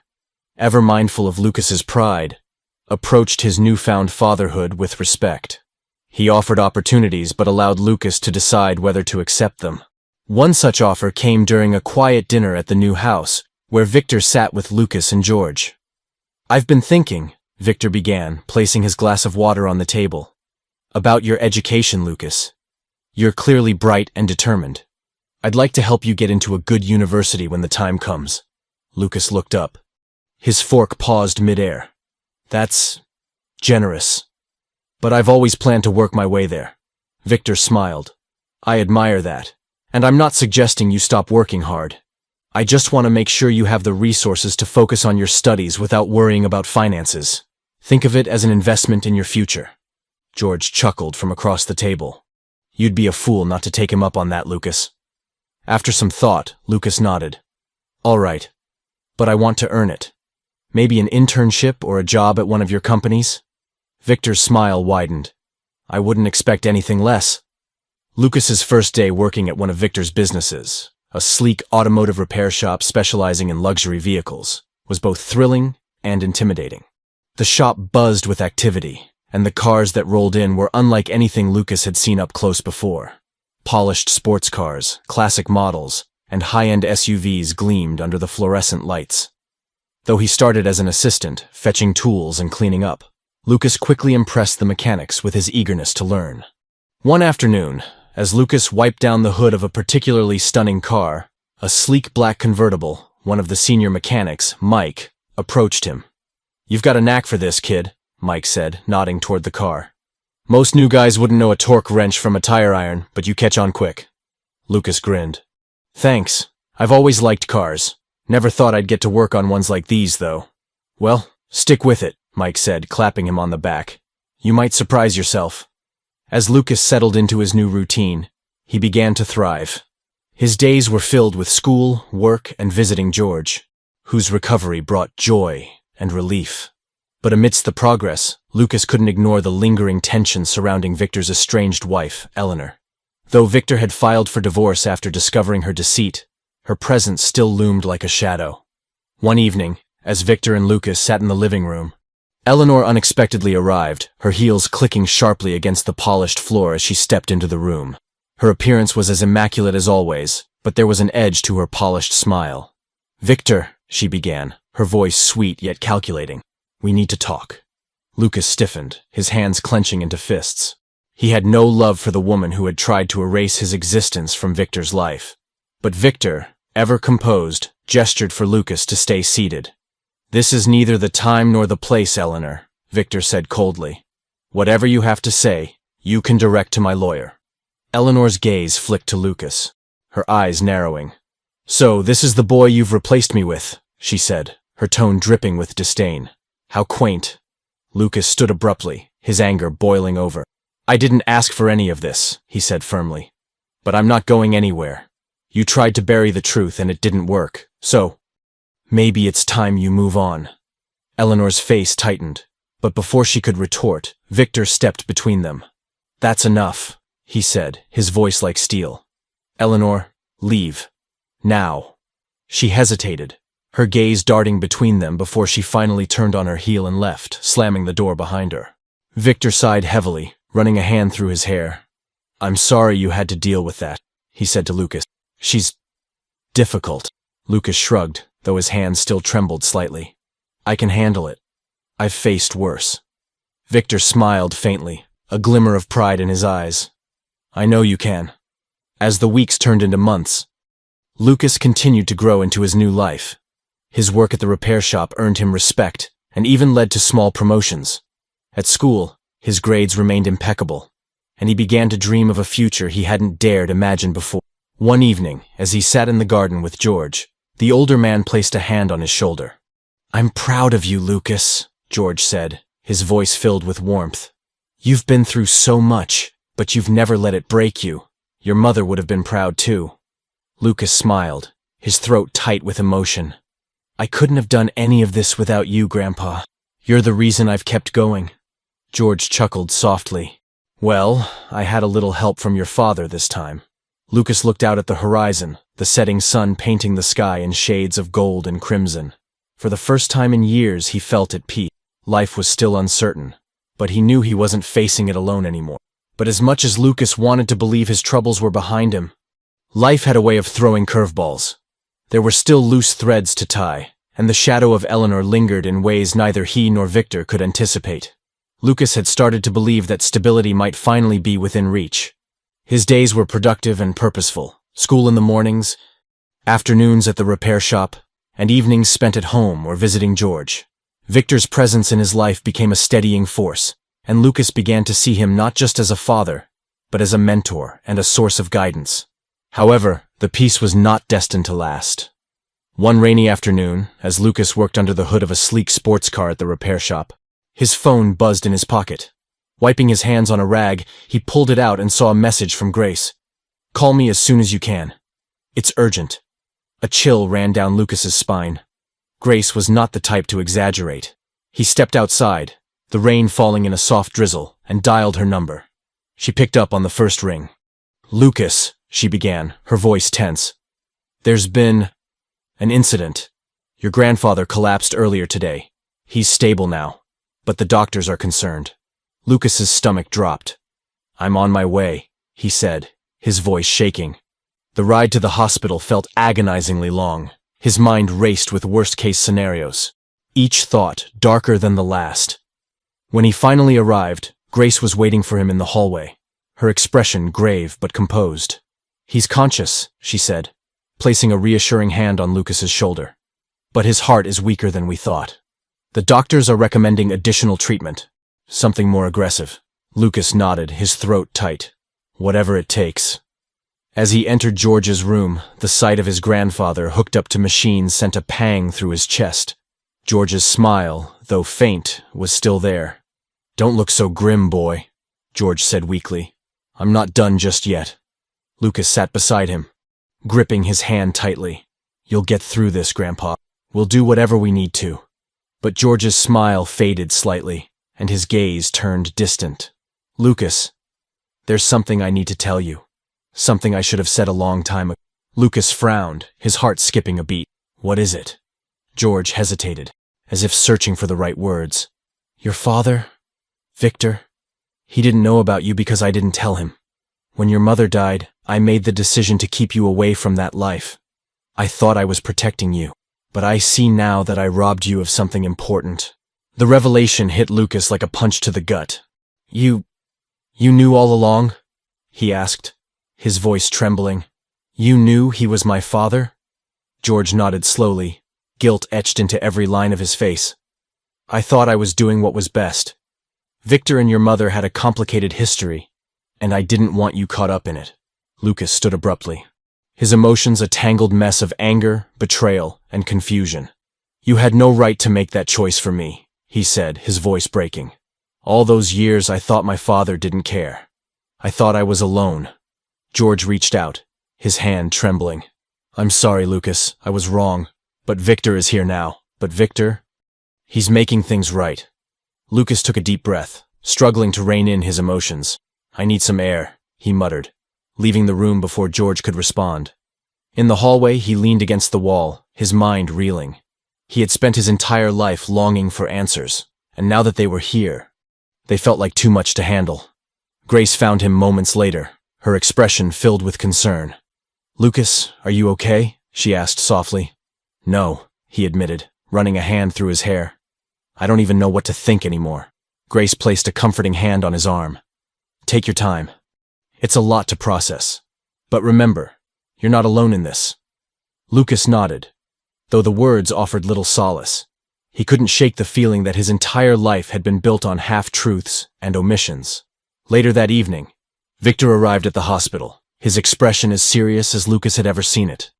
ever mindful of Lucas's pride, approached his newfound fatherhood with respect. He offered opportunities but allowed Lucas to decide whether to accept them. One such offer came during a quiet dinner at the new house, where Victor sat with Lucas and George. "I've been thinking," Victor began, placing his glass of water on the table, "about your education, Lucas. You're clearly bright and determined. I'd like to help you get into a good university when the time comes." Lucas looked up. His fork paused midair. "That's generous. But I've always planned to work my way there." Victor smiled. "I admire that. And I'm not suggesting you stop working hard. I just want to make sure you have the resources to focus on your studies without worrying about finances. Think of it as an investment in your future." George chuckled from across the table. "You'd be a fool not to take him up on that, Lucas." After some thought, Lucas nodded. "All right. But I want to earn it. Maybe an internship or a job at one of your companies?" Victor's smile widened. "I wouldn't expect anything less." Lucas's first day working at one of Victor's businesses, a sleek automotive repair shop specializing in luxury vehicles, was both thrilling and intimidating. The shop buzzed with activity, and the cars that rolled in were unlike anything Lucas had seen up close before. Polished sports cars, classic models, and high-end SUVs gleamed under the fluorescent lights. Though he started as an assistant, fetching tools and cleaning up, Lucas quickly impressed the mechanics with his eagerness to learn. One afternoon, as Lucas wiped down the hood of a particularly stunning car, a sleek black convertible, one of the senior mechanics, Mike, approached him. "You've got a knack for this, kid," Mike said, nodding toward the car. "Most new guys wouldn't know a torque wrench from a tire iron, but you catch on quick." Lucas grinned. "Thanks. I've always liked cars. Never thought I'd get to work on ones like these, though." "Well, stick with it," Mike said, clapping him on the back. "You might surprise yourself." As Lucas settled into his new routine, he began to thrive. His days were filled with school, work, and visiting George, whose recovery brought joy and relief. But amidst the progress, Lucas couldn't ignore the lingering tension surrounding Victor's estranged wife, Eleanor. Though Victor had filed for divorce after discovering her deceit, her presence still loomed like a shadow. One evening, as Victor and Lucas sat in the living room, Eleanor unexpectedly arrived, her heels clicking sharply against the polished floor as she stepped into the room. Her appearance was as immaculate as always, but there was an edge to her polished smile. "Victor," she began, her voice sweet yet calculating, "we need to talk." Lucas stiffened, his hands clenching into fists. He had no love for the woman who had tried to erase his existence from Victor's life. But Victor, ever composed, gestured for Lucas to stay seated. "This is neither the time nor the place, Eleanor," Victor said coldly. "Whatever you have to say, you can direct to my lawyer." Eleanor's gaze flicked to Lucas, her eyes narrowing. "So, this is the boy you've replaced me with," she said, her tone dripping with disdain. "How quaint." Lucas stood abruptly, his anger boiling over. "I didn't ask for any of this," he said firmly. "But I'm not going anywhere. You tried to bury the truth and it didn't work, so maybe it's time you move on." Eleanor's face tightened, but before she could retort, Victor stepped between them. "That's enough," he said, his voice like steel. "Eleanor, leave. Now." She hesitated, her gaze darting between them before she finally turned on her heel and left, slamming the door behind her. Victor sighed heavily, running a hand through his hair. "I'm sorry you had to deal with that," he said to Lucas. "She's difficult." Lucas shrugged, though his hands still trembled slightly. "I can handle it. I've faced worse." Victor smiled faintly, a glimmer of pride in his eyes. "I know you can." As the weeks turned into months, Lucas continued to grow into his new life. His work at the repair shop earned him respect and even led to small promotions. At school, his grades remained impeccable, and he began to dream of a future he hadn't dared imagine before. One evening, as he sat in the garden with George, the older man placed a hand on his shoulder. "I'm proud of you, Lucas," George said, his voice filled with warmth. "You've been through so much, but you've never let it break you. Your mother would have been proud too." Lucas smiled, his throat tight with emotion. "I couldn't have done any of this without you, Grandpa. You're the reason I've kept going." George chuckled softly. "Well, I had a little help from your father this time." Lucas looked out at the horizon, the setting sun painting the sky in shades of gold and crimson. For the first time in years, he felt at peace. Life was still uncertain, but he knew he wasn't facing it alone anymore. But as much as Lucas wanted to believe his troubles were behind him, life had a way of throwing curveballs. There were still loose threads to tie, and the shadow of Eleanor lingered in ways neither he nor Victor could anticipate. Lucas had started to believe that stability might finally be within reach. His days were productive and purposeful, school in the mornings, afternoons at the repair shop, and evenings spent at home or visiting George. Victor's presence in his life became a steadying force, and Lucas began to see him not just as a father, but as a mentor and a source of guidance. However, the peace was not destined to last. One rainy afternoon, as Lucas worked under the hood of a sleek sports car at the repair shop, his phone buzzed in his pocket. Wiping his hands on a rag, he pulled it out and saw a message from Grace. "Call me as soon as you can. It's urgent." A chill ran down Lucas's spine. Grace was not the type to exaggerate. He stepped outside, the rain falling in a soft drizzle, and dialed her number. She picked up on the first ring. "Lucas," she began, her voice tense. "There's been an incident. Your grandfather collapsed earlier today. He's stable now, but the doctors are concerned." Lucas's stomach dropped. "I'm on my way," he said, his voice shaking. The ride to the hospital felt agonizingly long. His mind raced with worst-case scenarios, each thought darker than the last. When he finally arrived, Grace was waiting for him in the hallway, her expression grave but composed. "He's conscious," she said, placing a reassuring hand on Lucas's shoulder. "But his heart is weaker than we thought. The doctors are recommending additional treatment. Something more aggressive." Lucas nodded, his throat tight. "Whatever it takes." As he entered George's room, the sight of his grandfather hooked up to machines sent a pang through his chest. George's smile, though faint, was still there. "Don't look so grim, boy," George said weakly. "I'm not done just yet." Lucas sat beside him, gripping his hand tightly. "You'll get through this, Grandpa. We'll do whatever we need to." But George's smile faded slightly, and his gaze turned distant. "Lucas, there's something I need to tell you. Something I should have said a long time ago." Lucas frowned, his heart skipping a beat. "What is it?" George hesitated, as if searching for the right words. "Your father, Victor, he didn't know about you because I didn't tell him. When your mother died, I made the decision to keep you away from that life. I thought I was protecting you, but I see now that I robbed you of something important." The revelation hit Lucas like a punch to the gut. You knew all along?" he asked, his voice trembling. "You knew he was my father?" George nodded slowly, guilt etched into every line of his face. "I thought I was doing what was best. Victor and your mother had a complicated history, and I didn't want you caught up in it." Lucas stood abruptly, his emotions a tangled mess of anger, betrayal, and confusion. "You had no right to make that choice for me," he said, his voice breaking. "All those years I thought my father didn't care. I thought I was alone." George reached out, his hand trembling. "I'm sorry, Lucas, I was wrong. But Victor is here now." "But Victor? He's making things right." Lucas took a deep breath, struggling to rein in his emotions. "I need some air," he muttered, leaving the room before George could respond. In the hallway, he leaned against the wall, his mind reeling. He had spent his entire life longing for answers, and now that they were here, they felt like too much to handle. Grace found him moments later, her expression filled with concern. "Lucas, are you okay?" she asked softly. "No," he admitted, running a hand through his hair. "I don't even know what to think anymore." Grace placed a comforting hand on his arm. "Take your time. It's a lot to process. But remember, you're not alone in this." Lucas nodded, though the words offered little solace. He couldn't shake the feeling that his entire life had been built on half-truths and omissions. Later that evening, Victor arrived at the hospital, his expression as serious as Lucas had ever seen it.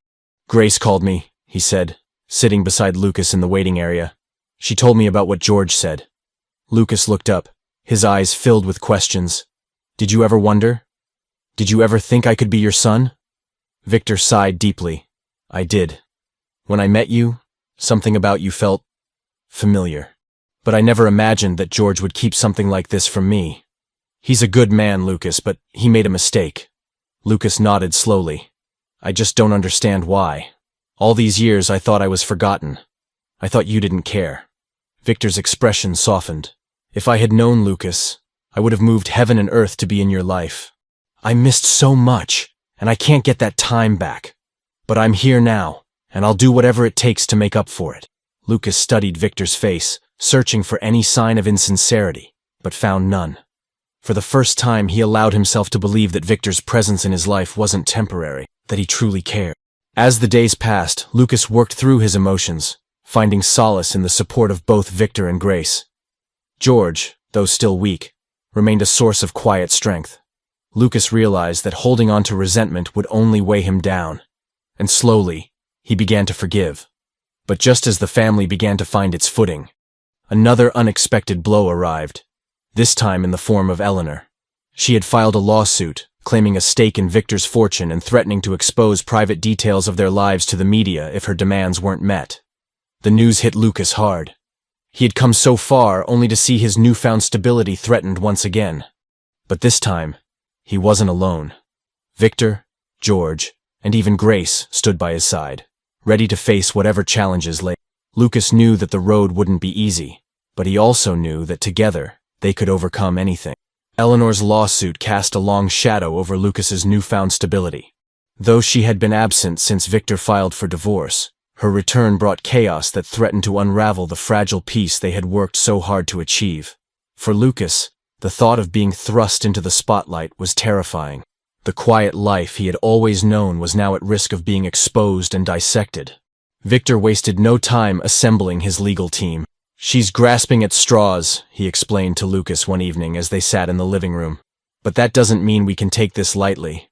"Grace called me," he said, sitting beside Lucas in the waiting area. "She told me about what George said." Lucas looked up, his eyes filled with questions. "Did you ever wonder? Did you ever think I could be your son?" Victor sighed deeply. "I did. When I met you, something about you felt familiar. But I never imagined that George would keep something like this from me. He's a good man, Lucas, but he made a mistake." Lucas nodded slowly. "I just don't understand why. All these years I thought I was forgotten. I thought you didn't care." Victor's expression softened. "If I had known, Lucas, I would have moved heaven and earth to be in your life. I missed so much, and I can't get that time back. But I'm here now, and I'll do whatever it takes to make up for it." Lucas studied Victor's face, searching for any sign of insincerity, but found none. For the first time, he allowed himself to believe that Victor's presence in his life wasn't temporary, that he truly cared. As the days passed, Lucas worked through his emotions, finding solace in the support of both Victor and Grace. George, though still weak, remained a source of quiet strength. Lucas realized that holding on to resentment would only weigh him down, and slowly, he began to forgive. But just as the family began to find its footing, another unexpected blow arrived, this time in the form of Eleanor. She had filed a lawsuit, claiming a stake in Victor's fortune and threatening to expose private details of their lives to the media if her demands weren't met. The news hit Lucas hard. He had come so far only to see his newfound stability threatened once again. But this time, he wasn't alone. Victor, George, and even Grace stood by his side, ready to face whatever challenges lay. Lucas knew that the road wouldn't be easy, but he also knew that together they could overcome anything. Eleanor's lawsuit cast a long shadow over Lucas's newfound stability. Though she had been absent since Victor filed for divorce, her return brought chaos that threatened to unravel the fragile peace they had worked so hard to achieve. For Lucas, the thought of being thrust into the spotlight was terrifying. The quiet life he had always known was now at risk of being exposed and dissected. Victor wasted no time assembling his legal team. "She's grasping at straws," he explained to Lucas one evening as they sat in the living room. "But that doesn't mean we can take this lightly.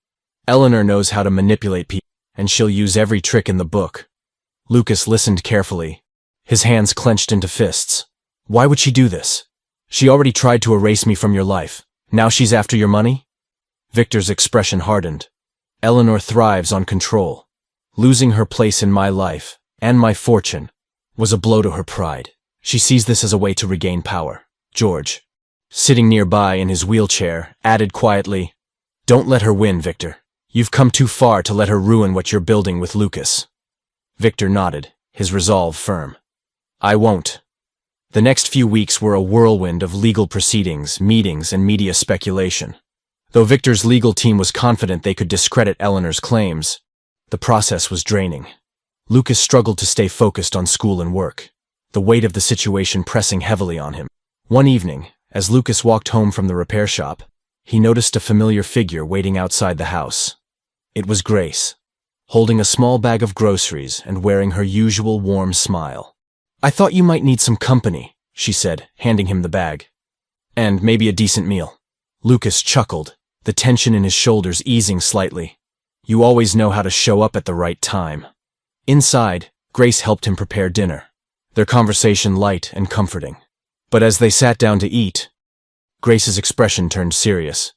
Eleanor knows how to manipulate people, and she'll use every trick in the book." Lucas listened carefully, his hands clenched into fists. "Why would she do this? She already tried to erase me from your life. Now she's after your money?" Victor's expression hardened. "Eleanor thrives on control. Losing her place in my life, and my fortune, was a blow to her pride. She sees this as a way to regain power." George, sitting nearby in his wheelchair, added quietly, "Don't let her win, Victor. You've come too far to let her ruin what you're building with Lucas." Victor nodded, his resolve firm. "I won't." The next few weeks were a whirlwind of legal proceedings, meetings, and media speculation. Though Victor's legal team was confident they could discredit Eleanor's claims, the process was draining. Lucas struggled to stay focused on school and work, the weight of the situation pressing heavily on him. One evening, as Lucas walked home from the repair shop, he noticed a familiar figure waiting outside the house. It was Grace, holding a small bag of groceries and wearing her usual warm smile. "I thought you might need some company," she said, handing him the bag. "And maybe a decent meal." Lucas chuckled, the tension in his shoulders easing slightly. "You always know how to show up at the right time." Inside, Grace helped him prepare dinner, their conversation light and comforting. But as they sat down to eat, Grace's expression turned serious.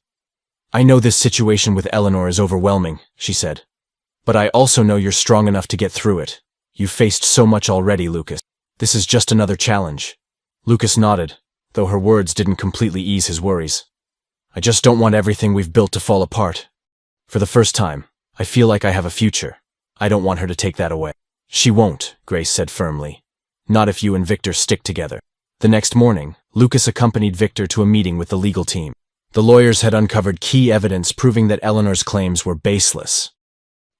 "I know this situation with Eleanor is overwhelming," she said. "But I also know you're strong enough to get through it. You've faced so much already, Lucas. This is just another challenge." Lucas nodded, though her words didn't completely ease his worries. "I just don't want everything we've built to fall apart. For the first time, I feel like I have a future. I don't want her to take that away." "She won't," Grace said firmly. "Not if you and Victor stick together." The next morning, Lucas accompanied Victor to a meeting with the legal team. The lawyers had uncovered key evidence proving that Eleanor's claims were baseless.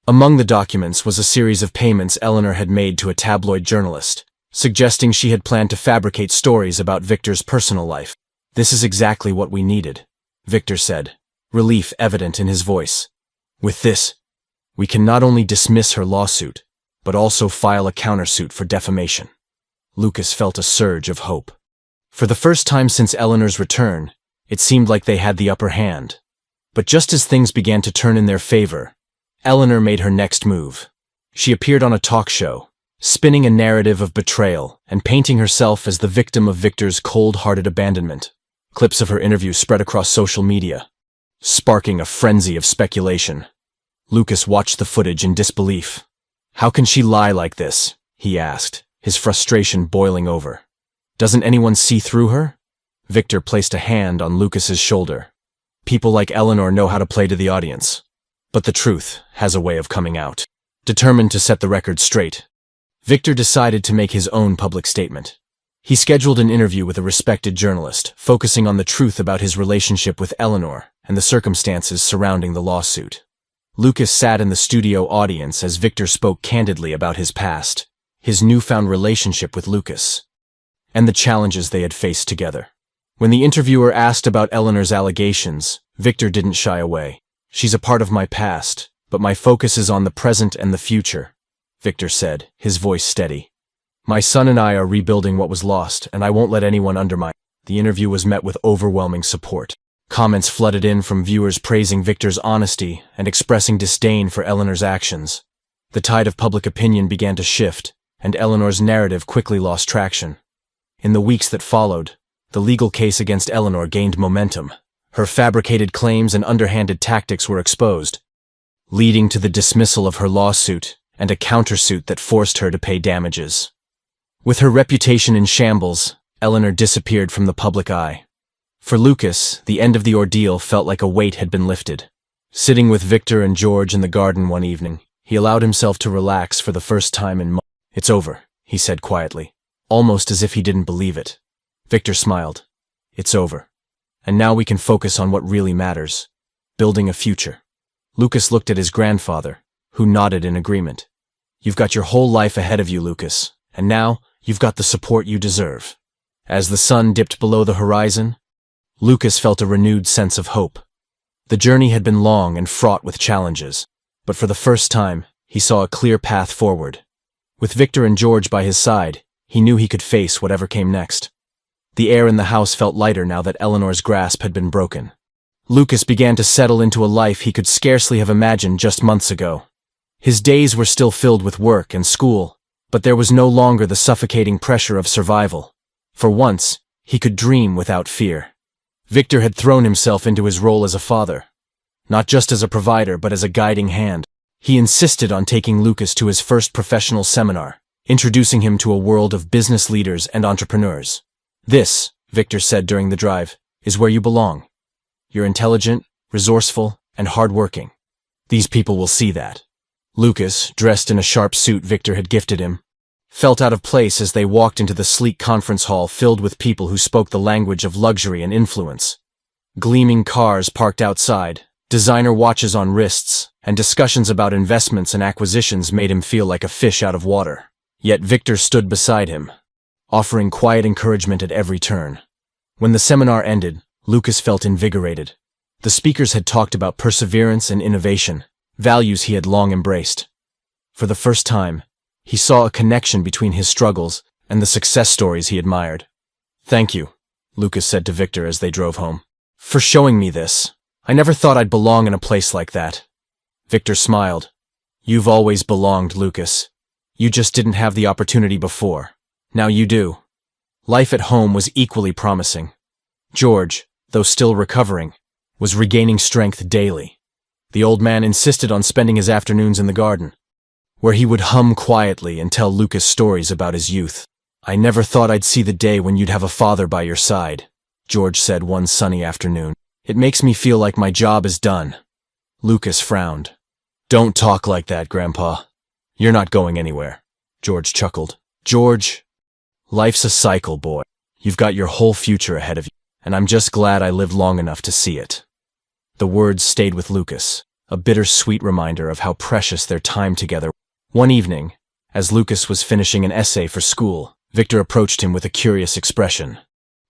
Among the documents was a series of payments Eleanor had made to a tabloid journalist, suggesting she had planned to fabricate stories about Victor's personal life. "This is exactly what we needed," Victor said, relief evident in his voice. "With this, we can not only dismiss her lawsuit, but also file a countersuit for defamation. Lucas felt a surge of hope. For the first time since Eleanor's return, it seemed like they had the upper hand. But just as things began to turn in their favor, Eleanor made her next move. She appeared on a talk show, spinning a narrative of betrayal and painting herself as the victim of Victor's cold-hearted abandonment. Clips of her interview spread across social media, sparking a frenzy of speculation. Lucas watched the footage in disbelief. "How can she lie like this?" he asked, his frustration boiling over. "Doesn't anyone see through her?" Victor placed a hand on Lucas's shoulder. "People like Eleanor know how to play to the audience. But the truth has a way of coming out." Determined to set the record straight, Victor decided to make his own public statement. He scheduled an interview with a respected journalist, focusing on the truth about his relationship with Eleanor and the circumstances surrounding the lawsuit. Lucas sat in the studio audience as Victor spoke candidly about his past, his newfound relationship with Lucas, and the challenges they had faced together. When the interviewer asked about Eleanor's allegations, Victor didn't shy away. "She's a part of my past, but my focus is on the present and the future," Victor said, his voice steady. "My son and I are rebuilding what was lost, and I won't let anyone undermine." The interview was met with overwhelming support. Comments flooded in from viewers praising Victor's honesty and expressing disdain for Eleanor's actions. The tide of public opinion began to shift, and Eleanor's narrative quickly lost traction. In the weeks that followed, the legal case against Eleanor gained momentum. Her fabricated claims and underhanded tactics were exposed, leading to the dismissal of her lawsuit and a countersuit that forced her to pay damages. With her reputation in shambles, Eleanor disappeared from the public eye. For Lucas, the end of the ordeal felt like a weight had been lifted. Sitting with Victor and George in the garden one evening, he allowed himself to relax for the first time in months. "It's over," he said quietly, almost as if he didn't believe it. Victor smiled. "It's over. And now we can focus on what really matters, building a future." Lucas looked at his grandfather, who nodded in agreement. "You've got your whole life ahead of you, Lucas, and now you've got the support you deserve." As the sun dipped below the horizon, Lucas felt a renewed sense of hope. The journey had been long and fraught with challenges, but for the first time, he saw a clear path forward. With Victor and George by his side, he knew he could face whatever came next. The air in the house felt lighter now that Eleanor's grasp had been broken. Lucas began to settle into a life he could scarcely have imagined just months ago. His days were still filled with work and school, but there was no longer the suffocating pressure of survival. For once, he could dream without fear. Victor had thrown himself into his role as a father, not just as a provider but as a guiding hand. He insisted on taking Lucas to his first professional seminar, introducing him to a world of business leaders and entrepreneurs. "This," Victor said during the drive, "is where you belong. You're intelligent, resourceful, and hardworking. These people will see that." Lucas, dressed in a sharp suit Victor had gifted him, felt out of place as they walked into the sleek conference hall filled with people who spoke the language of luxury and influence. Gleaming cars parked outside, designer watches on wrists, and discussions about investments and acquisitions made him feel like a fish out of water. Yet Victor stood beside him, offering quiet encouragement at every turn. When the seminar ended, Lucas felt invigorated. The speakers had talked about perseverance and innovation, values he had long embraced. For the first time, he saw a connection between his struggles and the success stories he admired. "Thank you," Lucas said to Victor as they drove home, "for showing me this. I never thought I'd belong in a place like that." Victor smiled. "You've always belonged, Lucas. You just didn't have the opportunity before. Now you do." Life at home was equally promising. George, though still recovering, was regaining strength daily. The old man insisted on spending his afternoons in the garden, where he would hum quietly and tell Lucas stories about his youth. "I never thought I'd see the day when you'd have a father by your side," George said one sunny afternoon. "It makes me feel like my job is done." Lucas frowned. "Don't talk like that, Grandpa. You're not going anywhere," George chuckled. "George, life's a cycle, boy. You've got your whole future ahead of you, and I'm just glad I lived long enough to see it." The words stayed with Lucas, a bittersweet reminder of how precious their time together. One evening, as Lucas was finishing an essay for school, Victor approached him with a curious expression.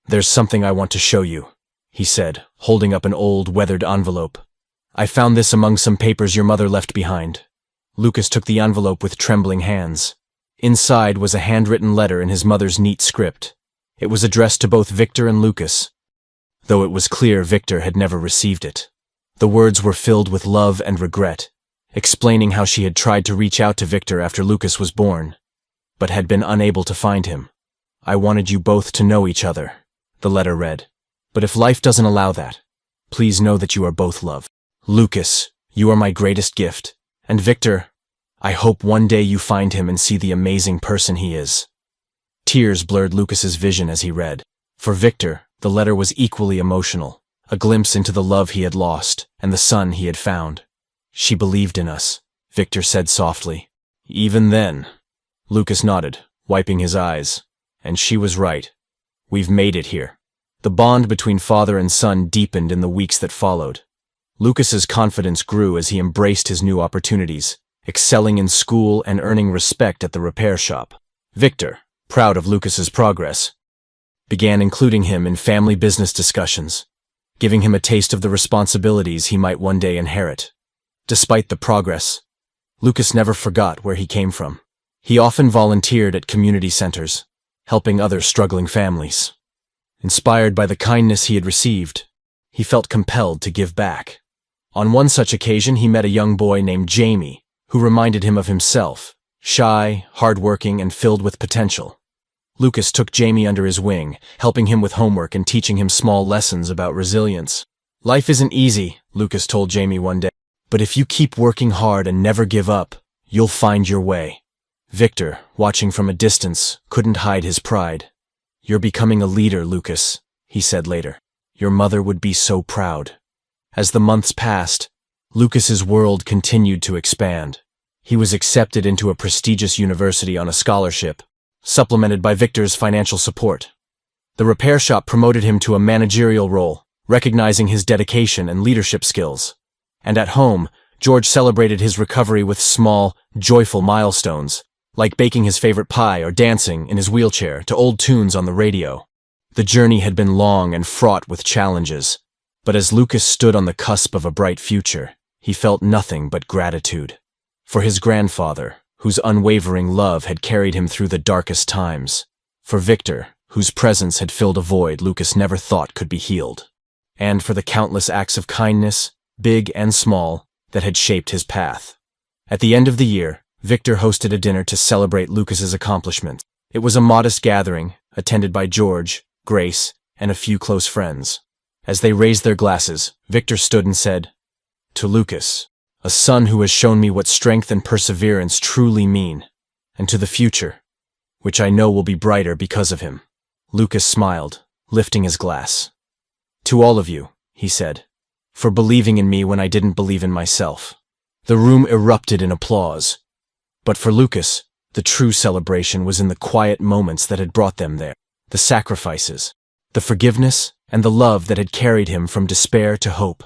"There's something I want to show you," he said, holding up an old, weathered envelope. "I found this among some papers your mother left behind." Lucas took the envelope with trembling hands. Inside was a handwritten letter in his mother's neat script. It was addressed to both Victor and Lucas, though it was clear Victor had never received it. The words were filled with love and regret, explaining how she had tried to reach out to Victor after Lucas was born, but had been unable to find him. "I wanted you both to know each other," the letter read. "But if life doesn't allow that, please know that you are both loved. Lucas, you are my greatest gift. And Victor, I hope one day you find him and see the amazing person he is." Tears blurred Lucas's vision as he read. For Victor, the letter was equally emotional, a glimpse into the love he had lost and the son he had found. "She believed in us," Victor said softly. "Even then," Lucas nodded, wiping his eyes. "And she was right. We've made it here." The bond between father and son deepened in the weeks that followed. Lucas's confidence grew as he embraced his new opportunities, excelling in school and earning respect at the repair shop. Victor, proud of Lucas's progress, began including him in family business discussions, giving him a taste of the responsibilities he might one day inherit. Despite the progress, Lucas never forgot where he came from. He often volunteered at community centers, helping other struggling families. Inspired by the kindness he had received, he felt compelled to give back. On one such occasion, he met a young boy named Jamie, who reminded him of himself, shy, hardworking, and filled with potential. Lucas took Jamie under his wing, helping him with homework and teaching him small lessons about resilience. "Life isn't easy," Lucas told Jamie one day, "but if you keep working hard and never give up, you'll find your way." Victor, watching from a distance, couldn't hide his pride. "You're becoming a leader, Lucas," he said later. "Your mother would be so proud." As the months passed, Lucas's world continued to expand. He was accepted into a prestigious university on a scholarship, supplemented by Victor's financial support. The repair shop promoted him to a managerial role, recognizing his dedication and leadership skills. And at home, George celebrated his recovery with small, joyful milestones, like baking his favorite pie or dancing in his wheelchair to old tunes on the radio. The journey had been long and fraught with challenges, but as Lucas stood on the cusp of a bright future, he felt nothing but gratitude. For his grandfather, whose unwavering love had carried him through the darkest times. For Victor, whose presence had filled a void Lucas never thought could be healed. And for the countless acts of kindness, big and small, that had shaped his path. At the end of the year, Victor hosted a dinner to celebrate Lucas's accomplishments. It was a modest gathering, attended by George, Grace, and a few close friends. As they raised their glasses, Victor stood and said, "To Lucas, a son who has shown me what strength and perseverance truly mean, and to the future, which I know will be brighter because of him." Lucas smiled, lifting his glass. "To all of you," he said, "for believing in me when I didn't believe in myself." The room erupted in applause. But for Lucas, the true celebration was in the quiet moments that had brought them there. The sacrifices, the forgiveness, and the love that had carried him from despair to hope.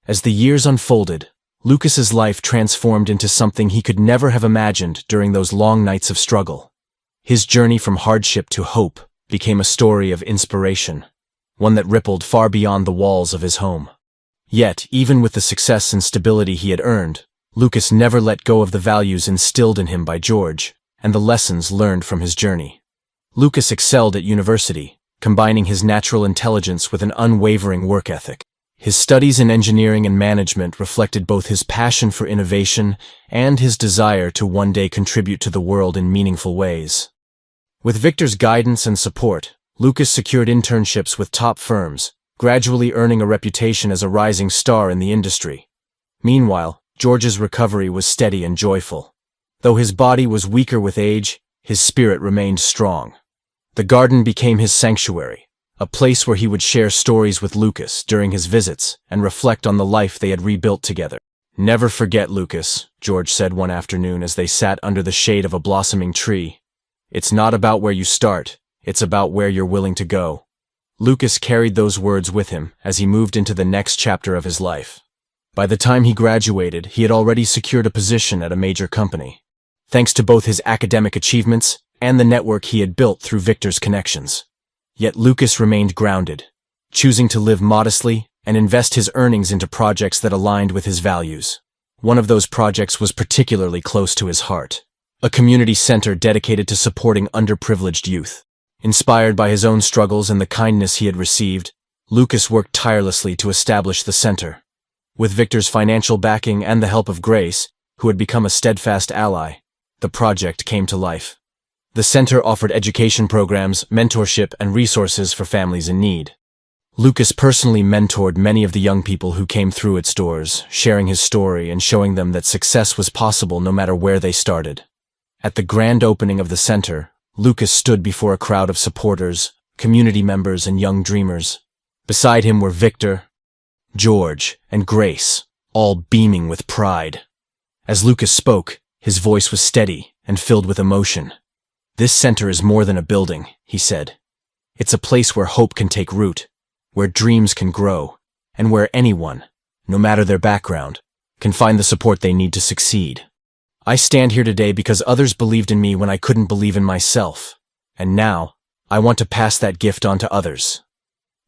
As the years unfolded, Lucas's life transformed into something he could never have imagined during those long nights of struggle. His journey from hardship to hope became a story of inspiration, one that rippled far beyond the walls of his home. Yet, even with the success and stability he had earned, Lucas never let go of the values instilled in him by George and the lessons learned from his journey. Lucas excelled at university, combining his natural intelligence with an unwavering work ethic. His studies in engineering and management reflected both his passion for innovation and his desire to one day contribute to the world in meaningful ways. With Victor's guidance and support, Lucas secured internships with top firms, gradually earning a reputation as a rising star in the industry. Meanwhile, George's recovery was steady and joyful. Though his body was weaker with age, his spirit remained strong. The garden became his sanctuary, a place where he would share stories with Lucas during his visits and reflect on the life they had rebuilt together. "Never forget, Lucas," George said one afternoon as they sat under the shade of a blossoming tree. "It's not about where you start, it's about where you're willing to go." Lucas carried those words with him as he moved into the next chapter of his life. By the time he graduated, he had already secured a position at a major company, thanks to both his academic achievements and the network he had built through Victor's connections. Yet Lucas remained grounded, choosing to live modestly and invest his earnings into projects that aligned with his values. One of those projects was particularly close to his heart. A community center dedicated to supporting underprivileged youth. Inspired by his own struggles and the kindness he had received, Lucas worked tirelessly to establish the center. With Victor's financial backing and the help of Grace, who had become a steadfast ally, the project came to life. The center offered education programs, mentorship, and resources for families in need. Lucas personally mentored many of the young people who came through its doors, sharing his story and showing them that success was possible no matter where they started. At the grand opening of the center, Lucas stood before a crowd of supporters, community members, and young dreamers. Beside him were Victor, George, and Grace, all beaming with pride. As Lucas spoke, his voice was steady and filled with emotion. "This center is more than a building," he said. "It's a place where hope can take root, where dreams can grow, and where anyone, no matter their background, can find the support they need to succeed. I stand here today because others believed in me when I couldn't believe in myself, and now I want to pass that gift on to others."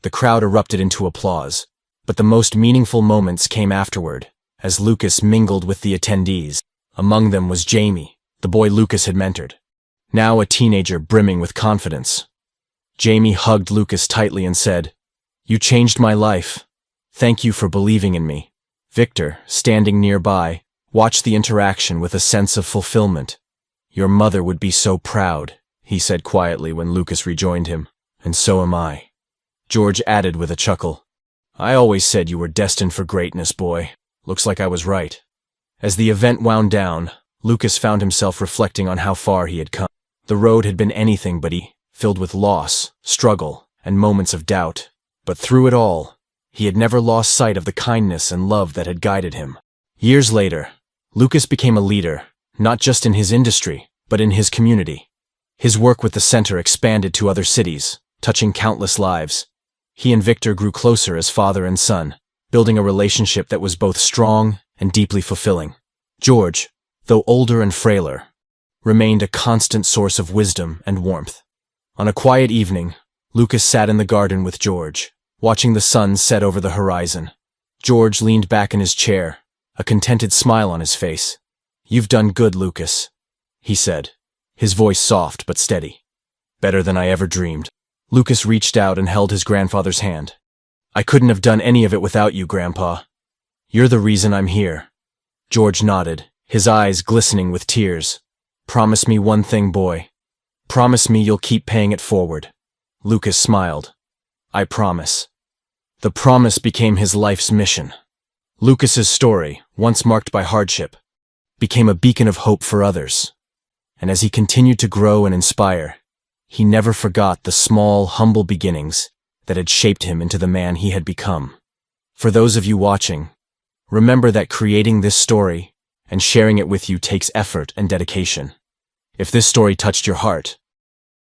The crowd erupted into applause, but the most meaningful moments came afterward, as Lucas mingled with the attendees. Among them was Jamie, the boy Lucas had mentored, now a teenager brimming with confidence. Jamie hugged Lucas tightly and said, "You changed my life. Thank you for believing in me." Victor, standing nearby, watched the interaction with a sense of fulfillment. "Your mother would be so proud," he said quietly when Lucas rejoined him, "and so am I." George added with a chuckle, "I always said you were destined for greatness, boy. Looks like I was right." As the event wound down, Lucas found himself reflecting on how far he had come. The road had been anything but easy, filled with loss, struggle, and moments of doubt. But through it all, he had never lost sight of the kindness and love that had guided him. Years later, Lucas became a leader, not just in his industry, but in his community. His work with the center expanded to other cities, touching countless lives. He and Victor grew closer as father and son, building a relationship that was both strong and deeply fulfilling. George, though older and frailer, remained a constant source of wisdom and warmth. On a quiet evening, Lucas sat in the garden with George, watching the sun set over the horizon. George leaned back in his chair, a contented smile on his face. "You've done good, Lucas," he said, his voice soft but steady. "Better than I ever dreamed." Lucas reached out and held his grandfather's hand. "I couldn't have done any of it without you, Grandpa. You're the reason I'm here." George nodded, his eyes glistening with tears. "Promise me one thing, boy. Promise me you'll keep paying it forward." Lucas smiled. "I promise." The promise became his life's mission. Lucas's story, once marked by hardship, became a beacon of hope for others. And as he continued to grow and inspire, he never forgot the small, humble beginnings that had shaped him into the man he had become. For those of you watching, remember that creating this story and sharing it with you takes effort and dedication. If this story touched your heart,